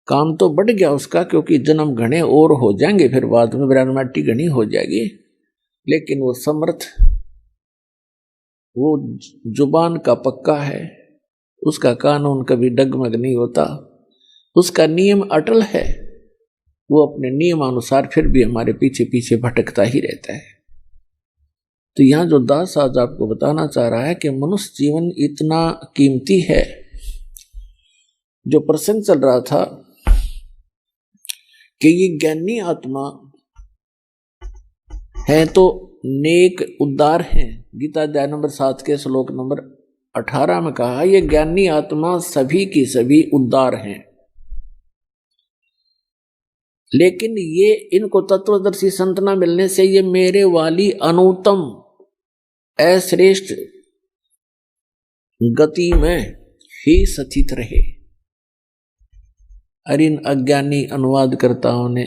काम तो बढ़ गया उसका, क्योंकि जन्म घने और हो जाएंगे, फिर बाद में ब्रह्माटी घनी हो जाएगी, लेकिन वो समर्थ, वो जुबान का पक्का है, उसका कानून कभी डगमग नहीं होता, उसका नियम अटल है, वो अपने नियमानुसार फिर भी हमारे पीछे पीछे भटकता ही रहता है। तो यहाँ जो दास आज आपको बताना चाह रहा है कि मनुष्य जीवन इतना कीमती है। जो प्रसंग चल रहा था कि ये ज्ञानी आत्मा है तो नेक उद्धार हैं। गीता अध्याय नंबर 7 के श्लोक नंबर 18 में कहा ये ज्ञानी आत्मा सभी की सभी उद्धार हैं, लेकिन ये इनको तत्वदर्शी संत न मिलने से ये मेरे वाली अनुत्तम अश्रेष्ठ गति में ही स्थित रहे। अरे इन अज्ञानी अनुवादकर्ताओं ने,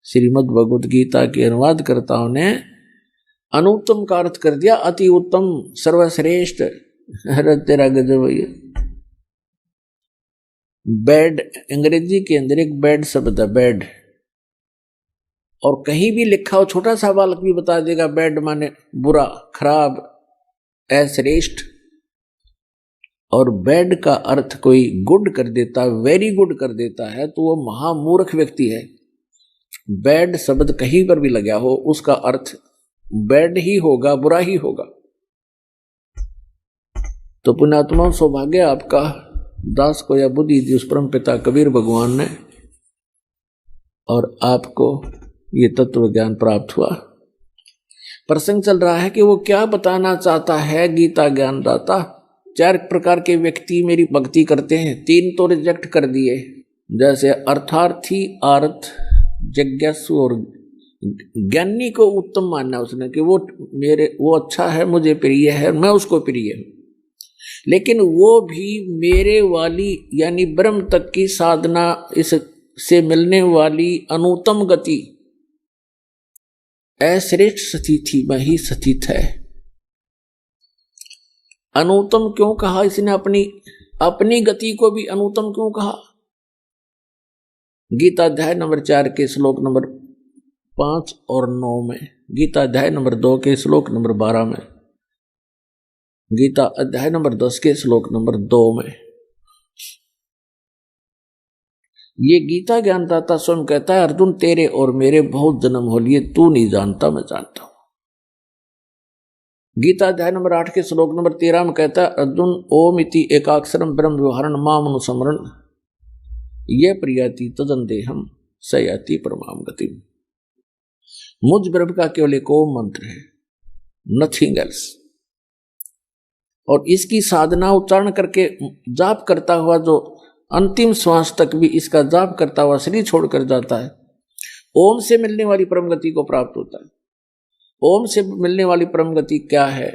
श्रीमद् भगवद गीता के अनुवादकर्ताओं ने अनुत्तम का अर्थ कर दिया अति उत्तम, सर्वश्रेष्ठ। तेरा गजब है। बैड, अंग्रेजी के अंदर एक बैड शब्द है, बैड, और कहीं भी लिखा हो छोटा सा बालक भी बता देगा बैड माने बुरा, खराब, अश्रेष्ठ। और बैड का अर्थ कोई गुड कर देता, वेरी गुड कर देता है तो वो महामूर्ख व्यक्ति है। बैड शब्द कहीं पर भी लगा हो उसका अर्थ बैड ही होगा, बुरा ही होगा। तो पुण्यात्मा सौभाग्य आपका, दास को या बुद्धि दी उस परम पिता कबीर भगवान ने, और आपको ये तत्व ज्ञान प्राप्त हुआ। प्रसंग चल रहा है कि वो क्या बताना चाहता है गीता ज्ञान दाता। 4 प्रकार के व्यक्ति मेरी भक्ति करते हैं, 3 तो रिजेक्ट कर दिए, जैसे अर्थार्थी, आर्थ, जिज्ञासु और ज्ञानी को उत्तम मानना उसने कि वो अच्छा है, मुझे प्रिय है, मैं उसको प्रिय हूं। लेकिन वो भी मेरे वाली यानी ब्रह्म तक की साधना, इससे मिलने वाली अनुत्तम गति, अश्रेष्ठ स्थिति में ही स्थित है। अनुत्तम क्यों कहा इसने? अपनी गति को भी अनुत्तम क्यों कहा? गीता अध्याय नंबर 4 के श्लोक नंबर 5 और 9 में, गीता अध्याय नंबर 2 के श्लोक नंबर 12 में, गीता अध्याय नंबर 10 के श्लोक नंबर 2 में, ये गीता ज्ञानदाता स्वयं कहता है अर्जुन तेरे और मेरे बहुत जन्म हो लिए, तू नहीं जानता मैं जानता हूं। गीता अध्याय नंबर 8 के श्लोक नंबर 13 में कहता है अर्जुन ओम इति एकाक्षरम ब्रह्म व्यवहारण माम अनुस्मरण ये प्रियाति तदन देहम सयाति परमाम गति। मुझ ब्रह्म का केवल एक ओम मंत्र है, नथिंग एल्स। और इसकी साधना उच्चारण करके जाप करता हुआ जो अंतिम श्वास तक भी इसका जाप करता हुआ शरीर छोड़कर जाता है, ओम से मिलने वाली परम गति को प्राप्त होता है। ओम से मिलने वाली परम गति क्या है?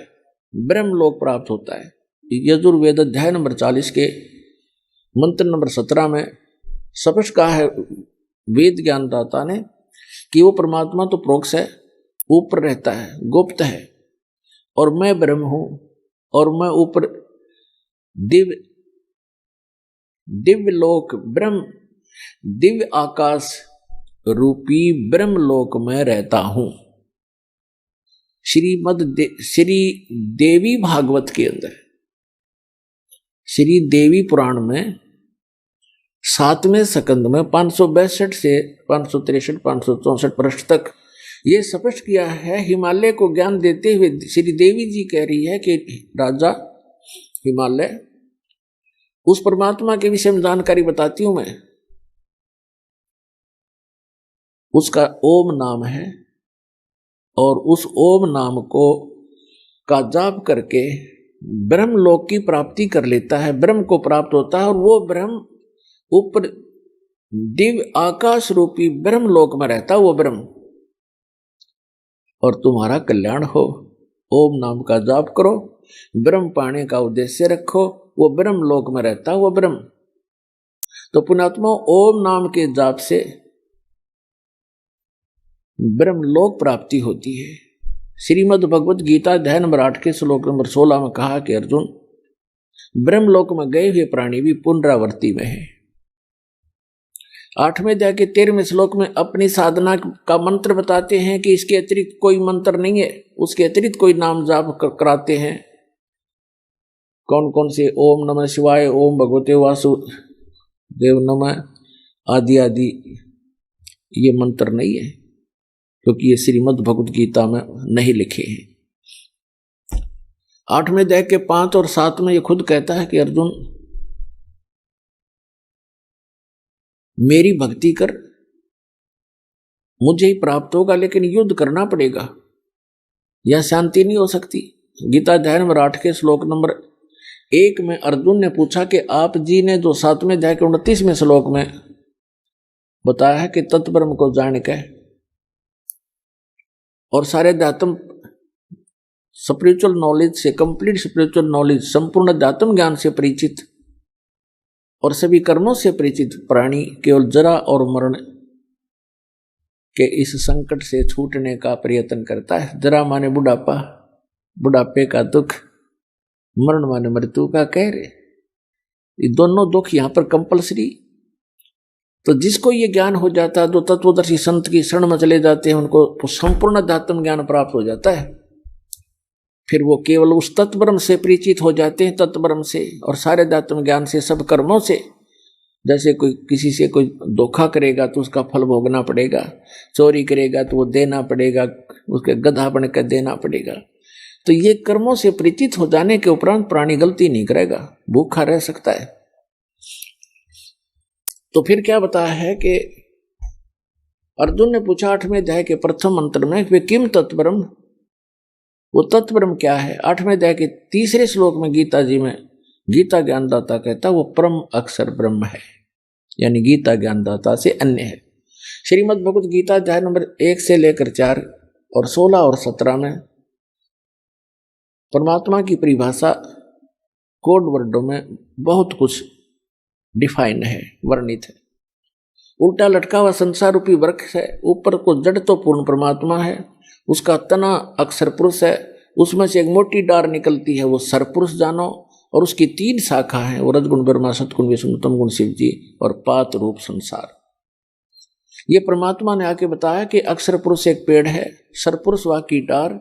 ब्रह्म लोक प्राप्त होता है। यजुर्वेद अध्याय नंबर 40 के मंत्र नंबर 17 में स्पष्ट कहा है वेद ज्ञानदाता ने कि वो परमात्मा तो प्रोक्ष है, ऊपर रहता है, गुप्त है, और मैं ब्रह्म हूं, और मैं ऊपर दिव्य लोक ब्रह्म, दिव्य आकाश रूपी ब्रह्म लोक में रहता हूं। श्री देवी भागवत के अंदर, श्री देवी पुराण में 7वें स्कंद में 562 से 563 564 पृष्ठ तक ये स्पष्ट किया है। हिमालय को ज्ञान देते हुए श्री देवी जी कह रही है कि राजा हिमालय, उस परमात्मा के विषय में जानकारी बताती हूं मैं, उसका ओम नाम है, और उस ओम नाम का जाप करके ब्रह्म लोक की प्राप्ति कर लेता है, ब्रह्म को प्राप्त होता है, और वो ब्रह्म ऊपर दिव्य आकाश रूपी ब्रह्म लोक में रहता है वो ब्रह्म। और तुम्हारा कल्याण हो, ओम नाम का जाप करो, ब्रह्म पाने का उद्देश्य रखो, वो ब्रह्म लोक में रहता है वो ब्रह्म। तो पुण्यात्मा ओम नाम के जाप से ब्रह्म लोक प्राप्ति होती है। श्रीमद् भगवद गीता अध्याय नंबर 8 के श्लोक नंबर 16 में कहा कि अर्जुन ब्रह्म लोक में गए हुए प्राणी भी पुनरावृत्ति में है। 8वें अध्याय के 13वें श्लोक में अपनी साधना का मंत्र बताते हैं कि इसके अतिरिक्त कोई मंत्र नहीं है, उसके अतिरिक्त कोई नाम जाप कराते हैं। कौन कौन से? ओम नमः शिवाय, ओम भगवते वासुदेव नमः आदि आदि ये मंत्र नहीं है, क्योंकि ये श्रीमद् भगवद गीता में नहीं लिखे हैं। 8वें अध्याय के 5 और 7 में ये खुद कहता है कि अर्जुन मेरी भक्ति कर, मुझे ही प्राप्त होगा, लेकिन युद्ध करना पड़ेगा, यह शांति नहीं हो सकती। गीता अध्याय नंबर 8 के श्लोक नंबर 1 में अर्जुन ने पूछा कि आप जी ने जो 7वें अध्याय के 29वें श्लोक में बताया है कि तत्ब्रह्म को जान के और सारे अध्यात्म स्पिरिचुअल नॉलेज से, कंप्लीट स्पिरिचुअल नॉलेज, संपूर्ण अध्यात्म ज्ञान से परिचित और सभी कर्मों से परिचित प्राणी केवल जरा और मरण के इस संकट से छूटने का प्रयत्न करता है। जरा माने बुढ़ापा, बुढ़ापे का दुख, मरण माने मृत्यु का कहर, ये दोनों दुख यहां पर कंपलसरी। तो जिसको ये ज्ञान हो जाता है, जो तत्वदर्शी संत की शरण में चले जाते हैं, उनको संपूर्ण अध्यात्म ज्ञान प्राप्त हो जाता है। फिर वो केवल उस तत्ब्रह्म से परिचित हो जाते हैं, तत्ब्रह्म से और सारे अध्यात्म ज्ञान से, सब कर्मों से। जैसे कोई किसी से कोई धोखा करेगा तो उसका फल भोगना पड़ेगा, चोरी करेगा तो वो देना पड़ेगा, उसके गधा बनकर देना पड़ेगा। तो ये कर्मों से परिचित हो जाने के उपरांत प्राणी गलती नहीं करेगा, भूखा रह सकता है। तो फिर क्या बताया है कि अर्जुन ने पूछा 8वें अध्याय के प्रथम मंत्र में, वे किम तत्ब्रह्म, वो तत्ब्रह्म क्या है। 8वें अध्याय के 3रे श्लोक में गीता जी में गीता ज्ञानदाता कहता वो परम अक्षर ब्रह्म है, यानी गीता ज्ञानदाता से अन्य है। श्रीमद् भगवत गीता अध्याय नंबर 1 से लेकर 4 और 16 और 17 में परमात्मा की परिभाषा कोड वर्डों में बहुत कुछ डिफाइन है, वर्णित है। उल्टा लटका हुआ संसार रूपी वृक्ष है, ऊपर को जड़ तो पूर्ण परमात्मा है, उसका तना अक्षर पुरुष है, उसमें से एक मोटी डार निकलती है, वो सरपुरुष जानो, और उसकी 3 शाखा है, वो रजगुण ब्रह्मा, सतगुण विष्णु, तम गुण शिव जी और पात रूप संसार। ये परमात्मा ने आके बताया कि अक्षर पुरुष एक पेड़ है, सरपुरुष वा की डार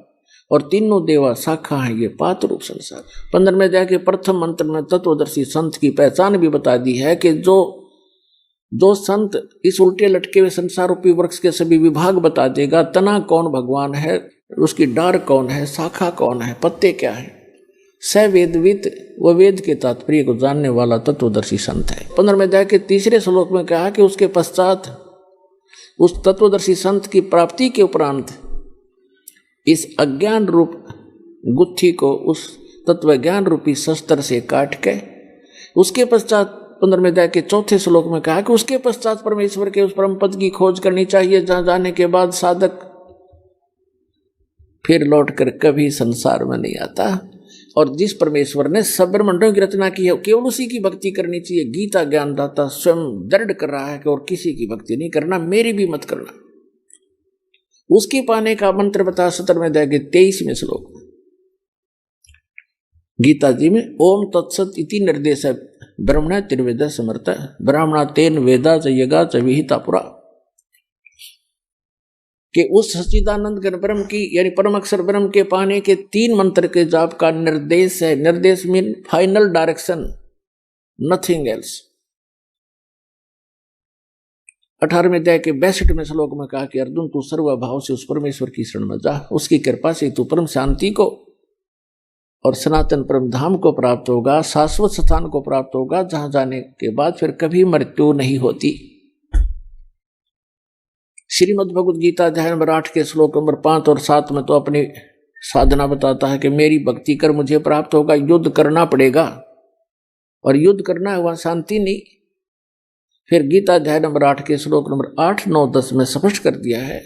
और तीनों देवा शाखा है, ये पात रूप संसार। 15वें अध्याय के प्रथम मंत्र में तत्वदर्शी संत की पहचान भी बता दी है कि जो संत इस उल्टे लटके हुए संसार रूपी वृक्ष के सभी विभाग बता देगा, तना कौन भगवान है, उसकी डार कौन है, शाखा कौन है, पत्ते क्या है, स वेदवित, वो वेद के तात्पर्य को जानने वाला तत्वदर्शी संत है। 15वें अध्याय के 3रे श्लोक में कहा कि उसके पश्चात उस तत्वदर्शी संत की प्राप्ति के उपरांत इस अज्ञान रूप गुत्थी को उस तत्व ज्ञान रूपी शस्त्र से काट के, उसके पश्चात 15वें अध्याय के 4थे श्लोक में कहा कि उसके पश्चात परमेश्वर के उस परम पद की खोज करनी चाहिए, जहां जाने के बाद साधक फिर लौटकर कभी संसार में नहीं आता, और जिस परमेश्वर ने सब ब्रह्मांडों की रचना की है, केवल उसी की भक्ति करनी चाहिए। गीता ज्ञानदाता स्वयं दृढ़ कर रहा है कि और किसी की भक्ति नहीं करना, मेरी भी मत करना। उसके पाने का मंत्र बता 17वें अध्याय के 23वें श्लोक में गीता जी में, ओम तत्सत इति निर्देश है ब्रह्मण त्रिवेद समर्थ ब्राह्मणा तेन वेदा च यगा च विहिता पुरा, कि उस सच्चिदानंद घन ब्रह्म की यानी परम अक्षर ब्रह्म के पाने के 3 मंत्र के जाप का निर्देश है। निर्देश mean final direction, nothing else. 18वें अध्याय के 62वें श्लोक में कहा कि अर्जुन तू सर्वभाव से उस परमेश्वर की शरण में जा, उसकी कृपा से तू परम शांति को और सनातन परम धाम को प्राप्त होगा, शाश्वत स्थान को प्राप्त होगा, जहां जाने के बाद फिर कभी मृत्यु नहीं होती। श्रीमद् भगवद गीता अध्याय नंबर 8 के श्लोक नंबर 5 और 7 में तो अपनी साधना बताता है कि मेरी भक्ति कर मुझे प्राप्त होगा, युद्ध करना पड़ेगा, और युद्ध करना है, वहां शांति नहीं। फिर गीता अध्याय नंबर 8 के श्लोक नंबर 8, 9, 10 में स्पष्ट कर दिया है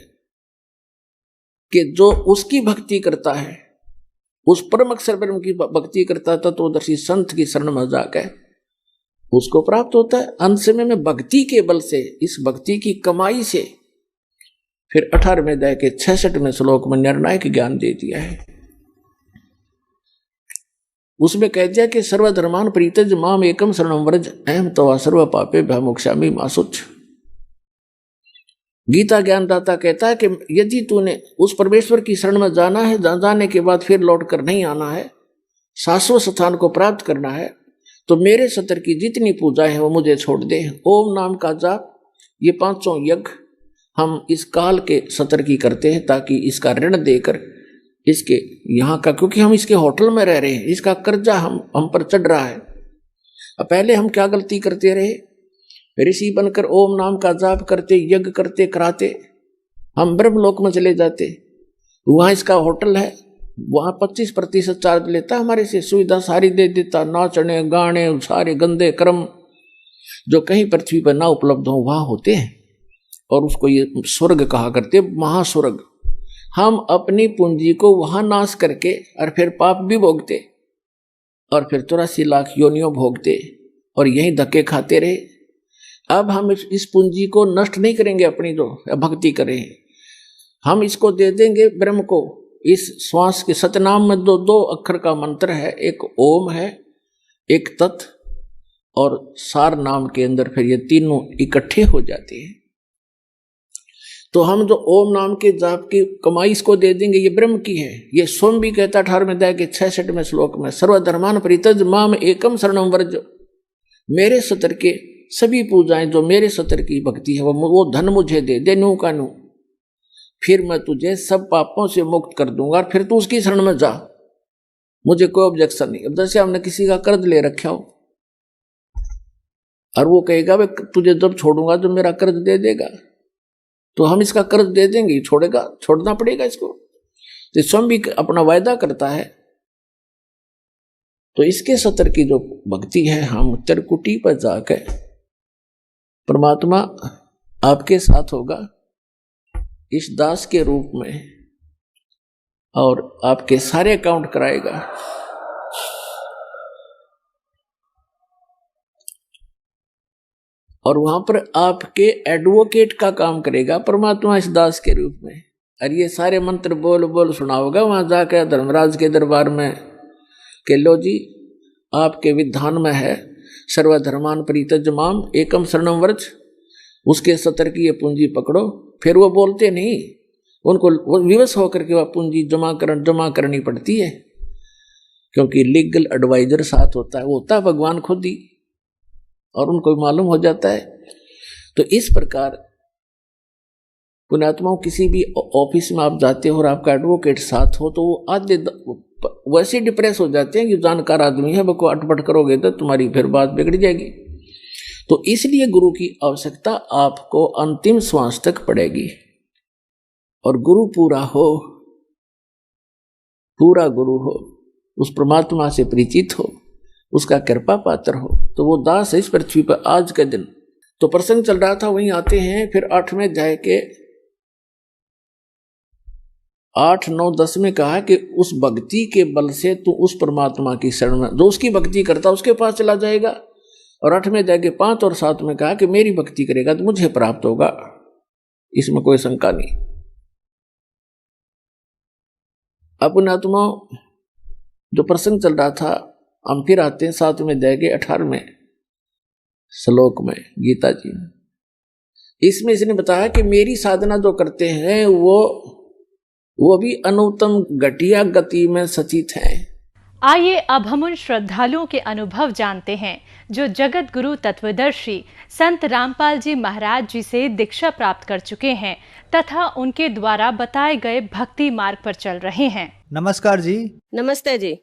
कि जो उसकी भक्ति करता है, उस परम अक्षर ब्रह्म की भक्ति करता है, तत्वदर्शी संत की शरण में जाकर उसको प्राप्त होता है। अंत समय में भक्ति के बल से, इस भक्ति की कमाई से फिर 18वें अध्याय के 66वें श्लोक में निर्णायक ज्ञान दे दिया है। उसमें कह दिया कि सर्वधर्मान परित्यज्य माम एकम शरणं व्रज अहम तवा सर्व पापेभ्यः मोक्षामि मा शुच। गीता ज्ञानदाता कहता है कि यदि तूने उस परमेश्वर की शरण में जाना है, जाने के बाद फिर लौट कर नहीं आना है, शाश्वत स्थान को प्राप्त करना है, तो मेरे सत्र की जितनी पूजाएं हैं वो मुझे छोड़ दे। ओम नाम का जाप, ये 500 यज्ञ हम इस काल के सत्र की करते हैं, ताकि इसका ऋण देकर इसके यहाँ का, क्योंकि हम इसके होटल में रह रहे हैं, इसका कर्जा हम पर चढ़ रहा है। अब पहले हम क्या गलती करते रहे, ऋषि बनकर ओम नाम का जाप करते, यज्ञ करते, कराते, हम ब्रह्मलोक में चले जाते, वहां इसका होटल है, वहां 25% चार्ज लेता, हमारे से सुविधा सारी दे देता, नाचने गाने सारे गंदे कर्म जो कहीं पृथ्वी पर ना उपलब्ध हो वहां होते हैं, और उसको ये स्वर्ग कहा करते, महास्वर्ग। हम अपनी पूंजी को वहां नाश करके और फिर पाप भी भोगते और फिर 84 लाख योनियों भोगते और यही धक्के खाते रहे। अब हम इस पूंजी को नष्ट नहीं करेंगे, अपनी जो भक्ति करें, हम इसको दे देंगे ब्रह्म को। इस श्वास के सतनाम में दो अक्षर का मंत्र है, एक ओम है, एक तत्, और सार नाम के अंदर फिर ये तीनों इकट्ठे हो जाते हैं। तो हम जो ओम नाम के जाप की कमाई इसको दे देंगे, ये ब्रह्म की है। ये सोम भी कहता 18वें अध्याय के 66वें श्लोक में, सर्वधर्मान परित्यज माम एकम शरणम व्रज। मेरे सतर के सभी पूजाएं, जो मेरे सतर की भक्ति है, वो धन मुझे दे दे, नू का नू, फिर मैं तुझे सब पापों से मुक्त कर दूंगा और फिर तू उसकी शरण में जा, मुझे कोई ऑब्जेक्शन नहीं। अब जैसे हमने किसी का कर्ज ले रखा हो और वो कहेगा भाई तुझे जब छोड़ूंगा तो मेरा कर्ज दे देगा, तो हम इसका कर्ज दे देंगे, छोड़ेगा, छोड़ना पड़ेगा इसको। तो स्वयं भी अपना वायदा करता है। तो इसके सतर की जो भक्ति है, हम त्रिकुटी पर जाकर परमात्मा आपके साथ होगा इस दास के रूप में, और आपके सारे अकाउंट कराएगा। और वहां पर आपके एडवोकेट का काम करेगा परमात्मा इस दास के रूप में। और ये सारे मंत्र बोल बोल सुनाओगा वहां जाकर धर्मराज के दरबार में कि लो जी, आपके विधान में है सर्वधर्मान परित्यज माम एकम शरणम व्रज, उसके सतर की ये पूंजी पकड़ो। फिर वो बोलते नहीं, उनको विवश होकर के वह पूंजी जमा करनी पड़ती है, क्योंकि लीगल एडवाइजर साथ होता है, वो होता है भगवान खुद ही, और उनको मालूम हो जाता है। तो इस प्रकार पुण्यात्माओं, किसी भी ऑफिस में आप जाते हो और आपका एडवोकेट साथ हो, तो वो आधे वैसे डिप्रेस हो जाते हैं कि जानकार आदमी है, वो अटपट करोगे तो तुम्हारी फिर बात बिगड़ जाएगी। तो इसलिए गुरु की आवश्यकता आपको अंतिम श्वास तक पड़ेगी। और गुरु पूरा हो, पूरा गुरु हो, उस परमात्मा से परिचित हो, उसका कृपा पात्र हो, तो वो दास है इस पृथ्वी पर आज के दिन। तो प्रसंग चल रहा था, वहीं आते हैं फिर 8वें अध्याय के 8, 9, 10 में कहा कि उस भक्ति के बल से तू उस परमात्मा की शरण में, जो उसकी भक्ति करता उसके पास चला जाएगा। और 8वें अध्याय के 5 और 7 में कहा कि मेरी भक्ति करेगा तो मुझे प्राप्त होगा, इसमें कोई शंका नहीं। अपने आत्मा जो प्रसंग चल रहा था, हम फिर आते हैं 7वें अध्याय के 18वें श्लोक में गीता जी में। इसमें इसने बताया कि मेरी साधना जो करते हैं वो भी अनुत्तम घटिया गति में सचित हैं। आइए अब हम उन श्रद्धालुओं के अनुभव जानते हैं जो जगत गुरु तत्वदर्शी संत रामपाल जी महाराज जी से दीक्षा प्राप्त कर चुके हैं तथा उनके द्वारा बताए गए भक्ति मार्ग पर चल रहे हैं। नमस्कार जी। नमस्ते जी।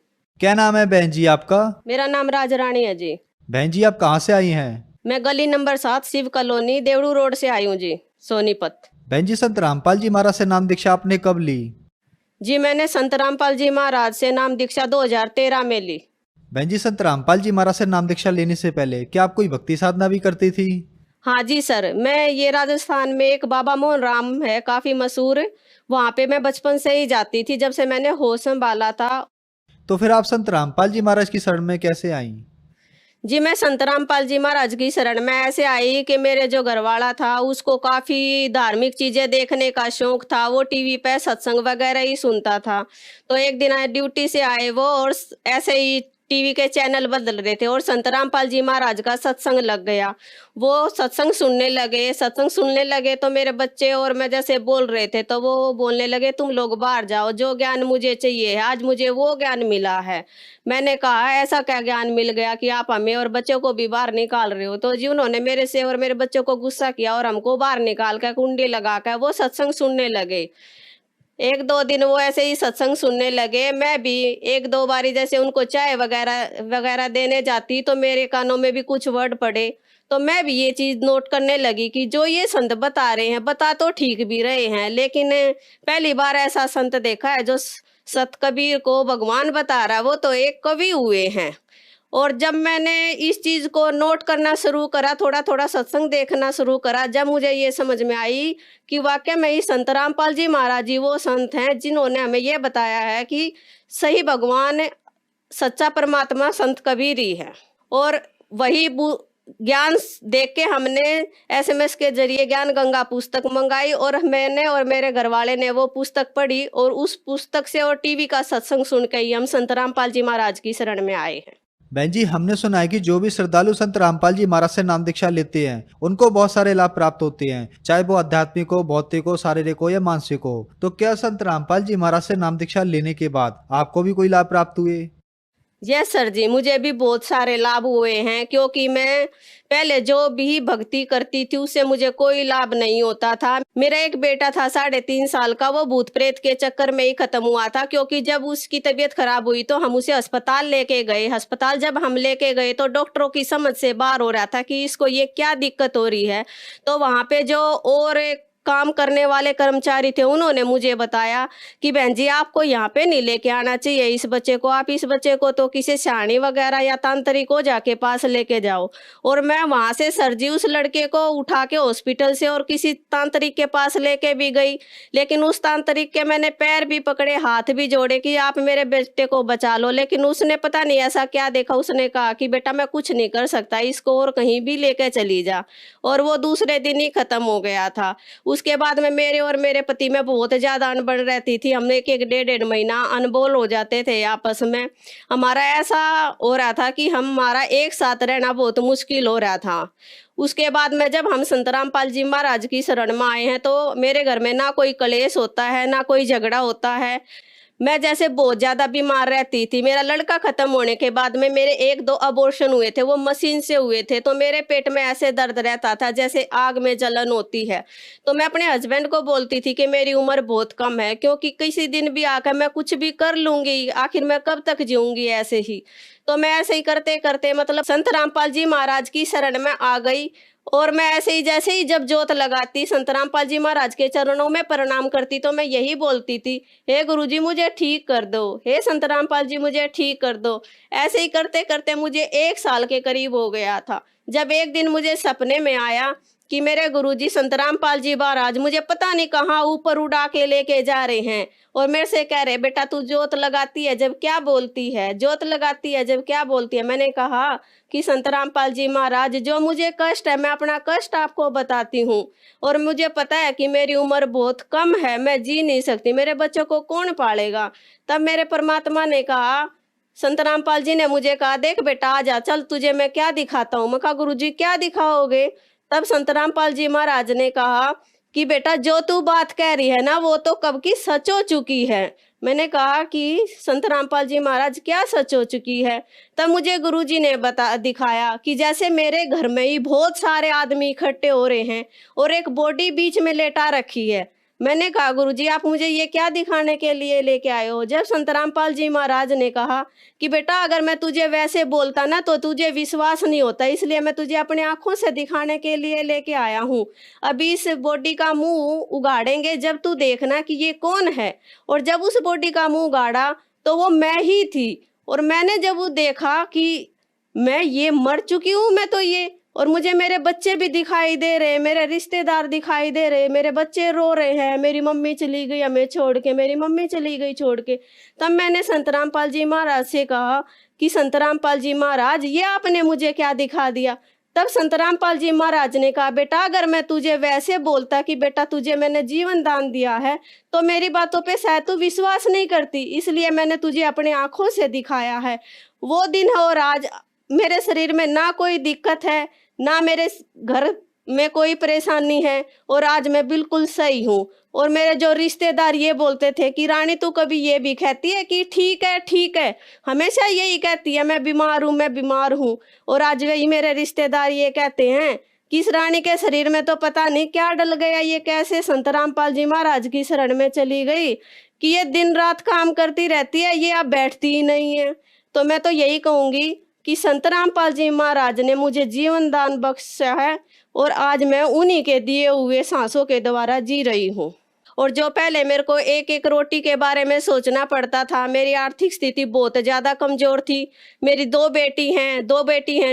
क्या नाम है बहन जी आपका? मेरा नाम राजरानी है जी। बहन जी आप कहाँ से आई हैं? मैं गली नंबर 7 शिव कॉलोनी देवड़ू रोड से आई हूँ जी, सोनीपत। बहन जी, संत रामपाल जी महाराज से नाम दीक्षा आपने कब ली? जी मैंने संत रामपाल जी महाराज से नाम दीक्षा 2013 में ली। बहन जी, संत रामपाल जी महाराज से नाम दीक्षा लेने से पहले क्या आप कोई भक्ति साधना भी करती थी? हाँ जी सर, मैं ये राजस्थान में एक बाबा मोहन राम है, काफी मशहूर, वहाँ पे मैं बचपन से ही जाती थी जब से मैंने होश संभाला था। तो फिर आप संत रामपाल जी महाराज की शरण में कैसे आई? जी मैं संत रामपाल जी महाराज की शरण में ऐसे आई कि मेरे जो घरवाला था उसको काफ़ी धार्मिक चीज़ें देखने का शौक था, वो टीवी पे सत्संग वगैरह ही सुनता था। तो एक दिन लड्यूटी से आए वो और ऐसे ही टीवी के चैनल बदल रहे थे और संत रामपाल जी महाराज का सत्संग लग गया। वो सत्संग सुनने लगे तो मेरे बच्चे और मैं जैसे बोल रहे थे तो वो बोलने लगे तुम लोग बाहर जाओ, जो ज्ञान मुझे चाहिए है आज मुझे वो ज्ञान मिला है। मैंने कहा ऐसा क्या ज्ञान मिल गया कि आप हमें और बच्चों को भी बाहर निकाल रहे हो? तो जी उन्होंने मेरे से और मेरे बच्चों को गुस्सा किया और हमको बाहर निकाल कर कुंडी लगा कर वो सत्संग सुनने लगे। 1-2 दिन वो ऐसे ही सत्संग सुनने लगे। मैं भी 1-2 बारी जैसे उनको चाय वगैरह देने जाती तो मेरे कानों में भी कुछ वर्ड पड़े तो मैं भी ये चीज नोट करने लगी कि जो ये संत बता रहे हैं, बता तो ठीक भी रहे हैं, लेकिन पहली बार ऐसा संत देखा है जो सत कबीर को भगवान बता रहा है, वो तो एक कवि हुए हैं। और जब मैंने इस चीज को नोट करना शुरू करा, थोड़ा थोड़ा सत्संग देखना शुरू करा, जब मुझे ये समझ में आई कि वाकई में ही संत रामपाल जी महाराज जी वो संत हैं जिन्होंने हमें ये बताया है कि सही भगवान सच्चा परमात्मा संत कबीर ही है। और वही ज्ञान देख के हमने SMS के जरिए ज्ञान गंगा पुस्तक मंगाई और मैंने और मेरे घर वाले ने वो पुस्तक पढ़ी और उस पुस्तक से और टीवी का सत्संग सुन के ही हम संत रामपाल जी महाराज की शरण में आए हैं। बहन जी, हमने सुना है कि जो भी श्रद्धालु संत रामपाल जी महाराज से नाम दीक्षा लेते हैं उनको बहुत सारे लाभ प्राप्त होते हैं, चाहे वो आध्यात्मिक हो, भौतिक हो, शारीरिक हो या मानसिक हो। तो क्या संत रामपाल जी महाराज से नाम दीक्षा लेने के बाद आपको भी कोई लाभ प्राप्त हुए? यस सर जी, मुझे भी बहुत सारे लाभ हुए हैं, क्योंकि मैं पहले जो भी भक्ति करती थी उससे मुझे कोई लाभ नहीं होता था। मेरा एक बेटा था 3.5 साल का, वो भूत प्रेत के चक्कर में ही खत्म हुआ था, क्योंकि जब उसकी तबीयत खराब हुई तो हम उसे अस्पताल लेके गए। अस्पताल जब हम लेके गए तो डॉक्टरों की समझ से बाहर हो रहा था कि इसको ये क्या दिक्कत हो रही है। तो वहाँ पे जो और काम करने वाले कर्मचारी थे उन्होंने मुझे बताया कि बहन जी आपको यहाँ पे नहीं लेके आना चाहिए इस बच्चे को, आप इस बच्चे को तो किसी सियाणी वगैरह या तांत्रिक को जाके पास लेके जाओ। और मैं वहाँ से सर जी उस लड़के को उठा के हॉस्पिटल से और किसी तांत्रिक के पास लेके भी गई, लेकिन उस तांत्रिक के मैंने पैर भी पकड़े, हाथ भी जोड़े कि आप मेरे बेटे को बचा लो, लेकिन उसने पता नहीं ऐसा क्या देखा, उसने कहा कि बेटा मैं कुछ नहीं कर सकता, इसको और कहीं भी लेके चली जा। और वो दूसरे दिन ही खत्म हो गया था। उसके बाद में मेरे और मेरे पति में बहुत ज्यादा अनबन रहती थी, हमने एक 1.5 महीना अनबोल हो जाते थे आपस में। हमारा ऐसा हो रहा था कि हमारा एक साथ रहना बहुत मुश्किल हो रहा था। उसके बाद में जब हम संत रामपाल जी महाराज की शरण में आए हैं तो मेरे घर में ना कोई कलेश होता है, ना कोई झगड़ा होता है। मैं जैसे बहुत ज्यादा बीमार रहती थी, मेरा लड़का खत्म होने के बाद में मेरे 1-2 अबॉर्शन हुए थे, वो मशीन से हुए थे, तो मेरे पेट में ऐसे दर्द रहता था जैसे आग में जलन होती है। तो मैं अपने हस्बैंड को बोलती थी कि मेरी उम्र बहुत कम है, क्योंकि किसी दिन भी आकर मैं कुछ भी कर लूंगी, आखिर मैं कब तक जीऊंगी ऐसे ही। तो मैं ऐसे ही करते करते मतलब संत रामपाल जी महाराज की शरण में आ गई। और मैं ऐसे ही जैसे ही जब जोत लगाती संत रामपाल जी महाराज के चरणों में प्रणाम करती तो मैं यही बोलती थी, हे गुरुजी मुझे ठीक कर दो, हे संत रामपाल जी मुझे ठीक कर दो। ऐसे ही करते करते मुझे 1 साल के करीब हो गया था, जब एक दिन मुझे सपने में आया कि मेरे गुरुजी संत रामपाल जी महाराज मुझे पता नहीं कहाँ ऊपर उड़ा के लेके जा रहे हैं और मेरे से कह रहे बेटा तू जोत लगाती है जब क्या बोलती है, जोत लगाती है जब क्या बोलती है। मैंने कहा कि संत रामपाल जी महाराज जो मुझे कष्ट है मैं अपना कष्ट आपको बताती हूँ, और मुझे पता है कि मेरी उम्र बहुत कम है, मैं जी नहीं सकती, मेरे बच्चों को कौन पालेगा। तब मेरे परमात्मा ने कहा, संत रामपाल जी ने मुझे कहा देख बेटा आ जा, चल तुझे मैं क्या दिखाता हूँ। मैं कहा गुरुजी क्या दिखाओगे। तब संत रामपाल जी महाराज ने कहा कि बेटा जो तू बात कह रही है ना वो तो कब की सच हो चुकी है। मैंने कहा कि संत रामपाल जी महाराज क्या सच हो चुकी है। तब मुझे गुरुजी ने दिखाया कि जैसे मेरे घर में ही बहुत सारे आदमी इकट्ठे हो रहे हैं और एक बॉडी बीच में लेटा रखी है। मैंने कहा गुरुजी आप मुझे ये क्या दिखाने के लिए लेके आए हो। जब संत रामपाल जी महाराज ने कहा कि बेटा अगर मैं तुझे वैसे बोलता ना तो तुझे विश्वास नहीं होता, इसलिए मैं तुझे अपने आंखों से दिखाने के लिए लेके आया हूँ। अभी इस बॉडी का मुंह उगाड़ेंगे, जब तू देखना कि ये कौन है। और जब उस बॉडी का मुंह उगाड़ा तो वो मैं ही थी। और मैंने जब वो देखा कि मैं ये मर चुकी हूँ, मैं तो ये, और मुझे मेरे बच्चे भी दिखाई दे रहे, मेरे रिश्तेदार दिखाई दे रहे, मेरे बच्चे रो रहे हैं, मेरी मम्मी चली गई हमें छोड़ के, मेरी मम्मी चली गई छोड़ के। तब मैंने संत रामपाल जी महाराज से कहा कि संत रामपाल जी महाराज ये आपने मुझे क्या दिखा दिया। तब संत रामपाल जी महाराज ने कहा बेटा अगर मैं तुझे वैसे बोलता कि बेटा तुझे मैंने जीवन दान दिया है तो मेरी बातों पे शायद तू विश्वास नहीं करती, इसलिए मैंने तुझे अपने आंखों से दिखाया है। वो दिन है और आज मेरे शरीर में ना कोई दिक्कत है, ना मेरे घर में कोई परेशानी है, और आज मैं बिल्कुल सही हूँ। और मेरे जो रिश्तेदार ये बोलते थे कि रानी तू कभी ये भी कहती है कि ठीक है ठीक है, हमेशा यही कहती है मैं बीमार हूँ मैं बीमार हूँ। और आज वही मेरे रिश्तेदार ये कहते हैं कि इस रानी के शरीर में तो पता नहीं क्या डल गया, ये कैसे संत रामपाल जी महाराज की शरण में चली गई कि ये दिन रात काम करती रहती है, ये अब बैठती ही नहीं है। तो मैं तो यही कहूँगी कि संत रामपाल जी महाराज ने मुझे जीवन दान बख्शा है और आज मैं उन्हीं के दिए हुए सांसों के द्वारा जी रही हूँ। और जो पहले मेरे को एक एक रोटी के बारे में सोचना पड़ता था, मेरी आर्थिक स्थिति बहुत ज़्यादा कमज़ोर थी। मेरी दो बेटी हैं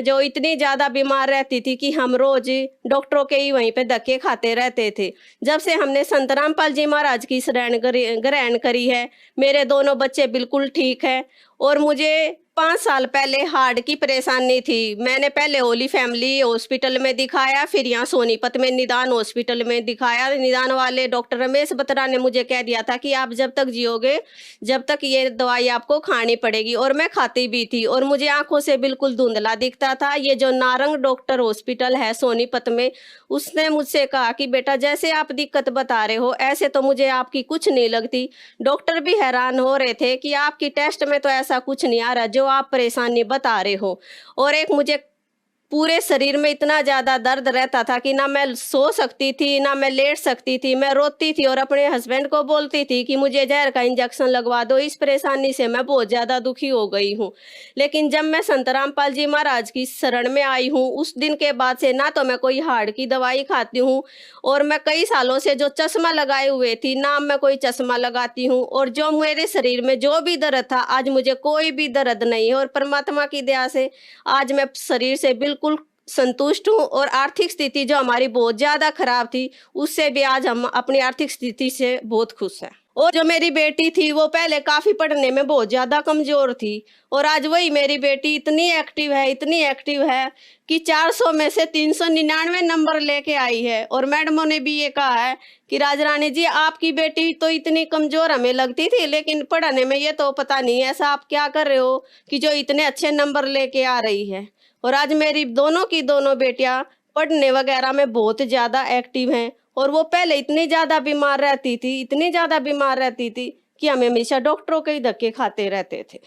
जो इतनी ज़्यादा बीमार रहती थी कि हम रोज़ डॉक्टरों के ही वहीं पे धक्के खाते रहते थे। जब से हमने संत रामपाल जी महाराज की शरण ग्रहण करी है, मेरे दोनों बच्चे बिल्कुल ठीक हैं। और मुझे 5 साल पहले हार्ट की परेशानी थी। मैंने पहले होली फैमिली हॉस्पिटल में दिखाया, फिर यहाँ सोनीपत में निदान हॉस्पिटल में दिखाया। निदान वाले डॉक्टर रमेश बत्रा ने मुझे कह दिया था कि आप जब तक जियोगे जब तक ये दवाई आपको खानी पड़ेगी, और मैं खाती भी थी और मुझे आंखों से बिल्कुल धुंधला दिखता था। ये जो नारंग डॉक्टर हॉस्पिटल है सोनीपत में, उसने मुझसे कहा कि बेटा जैसे आप दिक्कत बता रहे हो ऐसे तो मुझे आपकी कुछ नहीं लगती। डॉक्टर भी हैरान हो रहे थे कि आपकी टेस्ट में तो ऐसा कुछ नहीं आ रहा जो आप परेशानी बता रहे हो। और एक मुझे पूरे शरीर में इतना ज़्यादा दर्द रहता था कि ना मैं सो सकती थी ना मैं लेट सकती थी। मैं रोती थी और अपने हस्बैंड को बोलती थी कि मुझे जहर का इंजेक्शन लगवा दो। इस परेशानी से मैं बहुत ज़्यादा दुखी हो गई हूँ। लेकिन जब मैं संत रामपाल जी महाराज की शरण में आई हूँ, उस दिन के बाद से ना तो मैं कोई हार्ट की दवाई खाती हूँ, और मैं कई सालों से जो चश्मा लगाए हुए थी ना मैं कोई चश्मा लगाती हूँ। और जो मेरे शरीर में जो भी दर्द था आज मुझे कोई भी दर्द नहीं है। और परमात्मा की दया से आज मैं शरीर से बिल्कुल संतुष्ट हूँ। और आर्थिक स्थिति जो हमारी बहुत ज़्यादा खराब थी उससे भी आज हम अपनी आर्थिक स्थिति से बहुत खुश हैं। और जो मेरी बेटी थी वो पहले काफ़ी पढ़ने में बहुत ज़्यादा कमज़ोर थी, और आज वही मेरी बेटी इतनी एक्टिव है कि 400 में से 399 नंबर लेके आई है। और मैडमों ने भी ये कहा है कि राजरानी जी आपकी बेटी तो इतनी कमज़ोर हमें लगती थी, लेकिन पढ़ने में ये तो पता नहीं ऐसा आप क्या कर रहे हो कि जो इतने अच्छे नंबर लेके आ रही है। और आज मेरी दोनों की दोनों बेटियां पढ़ने वगैरह में बहुत ज़्यादा एक्टिव हैं। और वो पहले इतनी ज़्यादा बीमार रहती थी कि हम हमेशा डॉक्टरों के ही धक्के खाते रहते थे।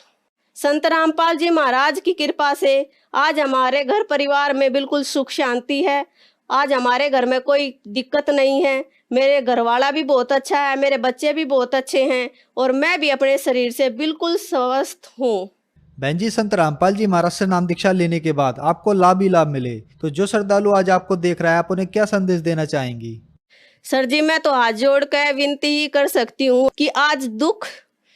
संत रामपाल जी महाराज की कृपा से आज हमारे घर परिवार में बिल्कुल सुख शांति है। आज हमारे घर में कोई दिक्कत नहीं है। मेरे घरवाला भी बहुत अच्छा है, मेरे बच्चे भी बहुत अच्छे हैं, और मैं भी अपने शरीर से बिल्कुल स्वस्थ हूँ। बहन जी, संत रामपाल जी महाराज से नाम दीक्षा लेने के बाद आपको लाभ ही लाभ मिले, तो जो श्रद्धालु आज आपको देख रहा है आप उन्हें क्या संदेश देना चाहेंगी? सर जी, मैं तो हाथ जोड़ कर विनती ही कर सकती हूँ कि आज दुख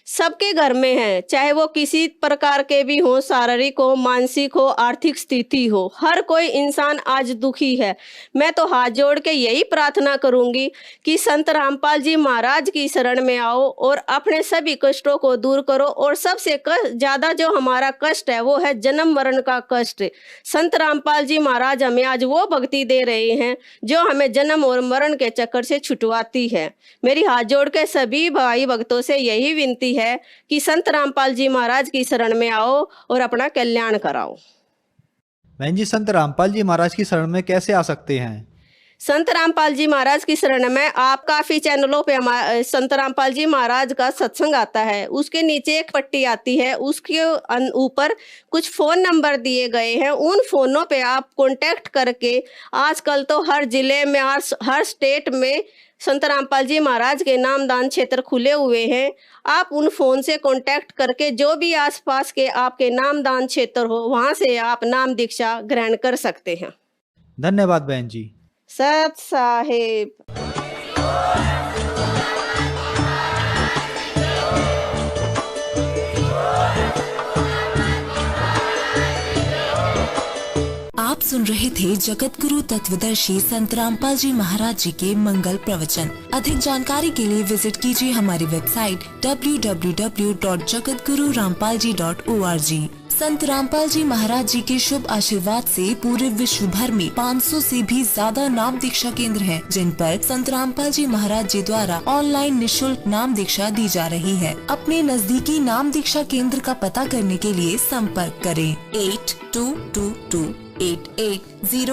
सबके घर में है, चाहे वो किसी प्रकार के भी हो, शारीरिक हो, मानसिक हो, आर्थिक स्थिति हो, हर कोई इंसान आज दुखी है। मैं तो हाथ जोड़ के यही प्रार्थना करूंगी कि संत रामपाल जी महाराज की शरण में आओ और अपने सभी कष्टों को दूर करो। और सबसे ज़्यादा जो हमारा कष्ट है वो है जन्म मरण का कष्ट। संत रामपाल जी महाराज हमें आज वो भक्ति दे रहे हैं जो हमें जन्म और मरण के चक्कर से छुटवाती है। मेरी हाथ जोड़ के सभी भाई भक्तों से यही विनती है कि संत रामपाल जी महाराज की शरण में आओ और अपना कल्याण कराओ। बहन जी, संत रामपाल जी महाराज की शरण में कैसे आ सकते हैं? संत रामपाल जी महाराज की शरण में आप काफ़ी चैनलों पे संत रामपाल जी महाराज का सत्संग आता है, उसके नीचे एक पट्टी आती है, उसके ऊपर कुछ फ़ोन नंबर दिए गए हैं। उन फ़ोनों पे आप कांटेक्ट करके, आजकल तो हर जिले में हर स्टेट में संत रामपाल जी महाराज के नामदान क्षेत्र खुले हुए हैं। आप उन फ़ोन से कांटेक्ट करके जो भी आसपास के आपके नामदान क्षेत्र हो वहाँ से आप नाम दीक्षा ग्रहण कर सकते हैं। धन्यवाद बहन जी। सत साहेब। आप सुन रहे थे जगत गुरु तत्वदर्शी संत रामपाल जी महाराज जी के मंगल प्रवचन। अधिक जानकारी के लिए विजिट कीजिए हमारी वेबसाइट www.jagatgururampalji.org। संत रामपाल जी महाराज जी के शुभ आशीर्वाद से पूरे विश्व भर में 500 से भी ज्यादा नाम दीक्षा केंद्र हैं, जिन पर संत रामपाल जी महाराज जी द्वारा ऑनलाइन निशुल्क नाम दीक्षा दी जा रही है। अपने नजदीकी नाम दीक्षा केंद्र का पता करने के लिए संपर्क करें 8222 880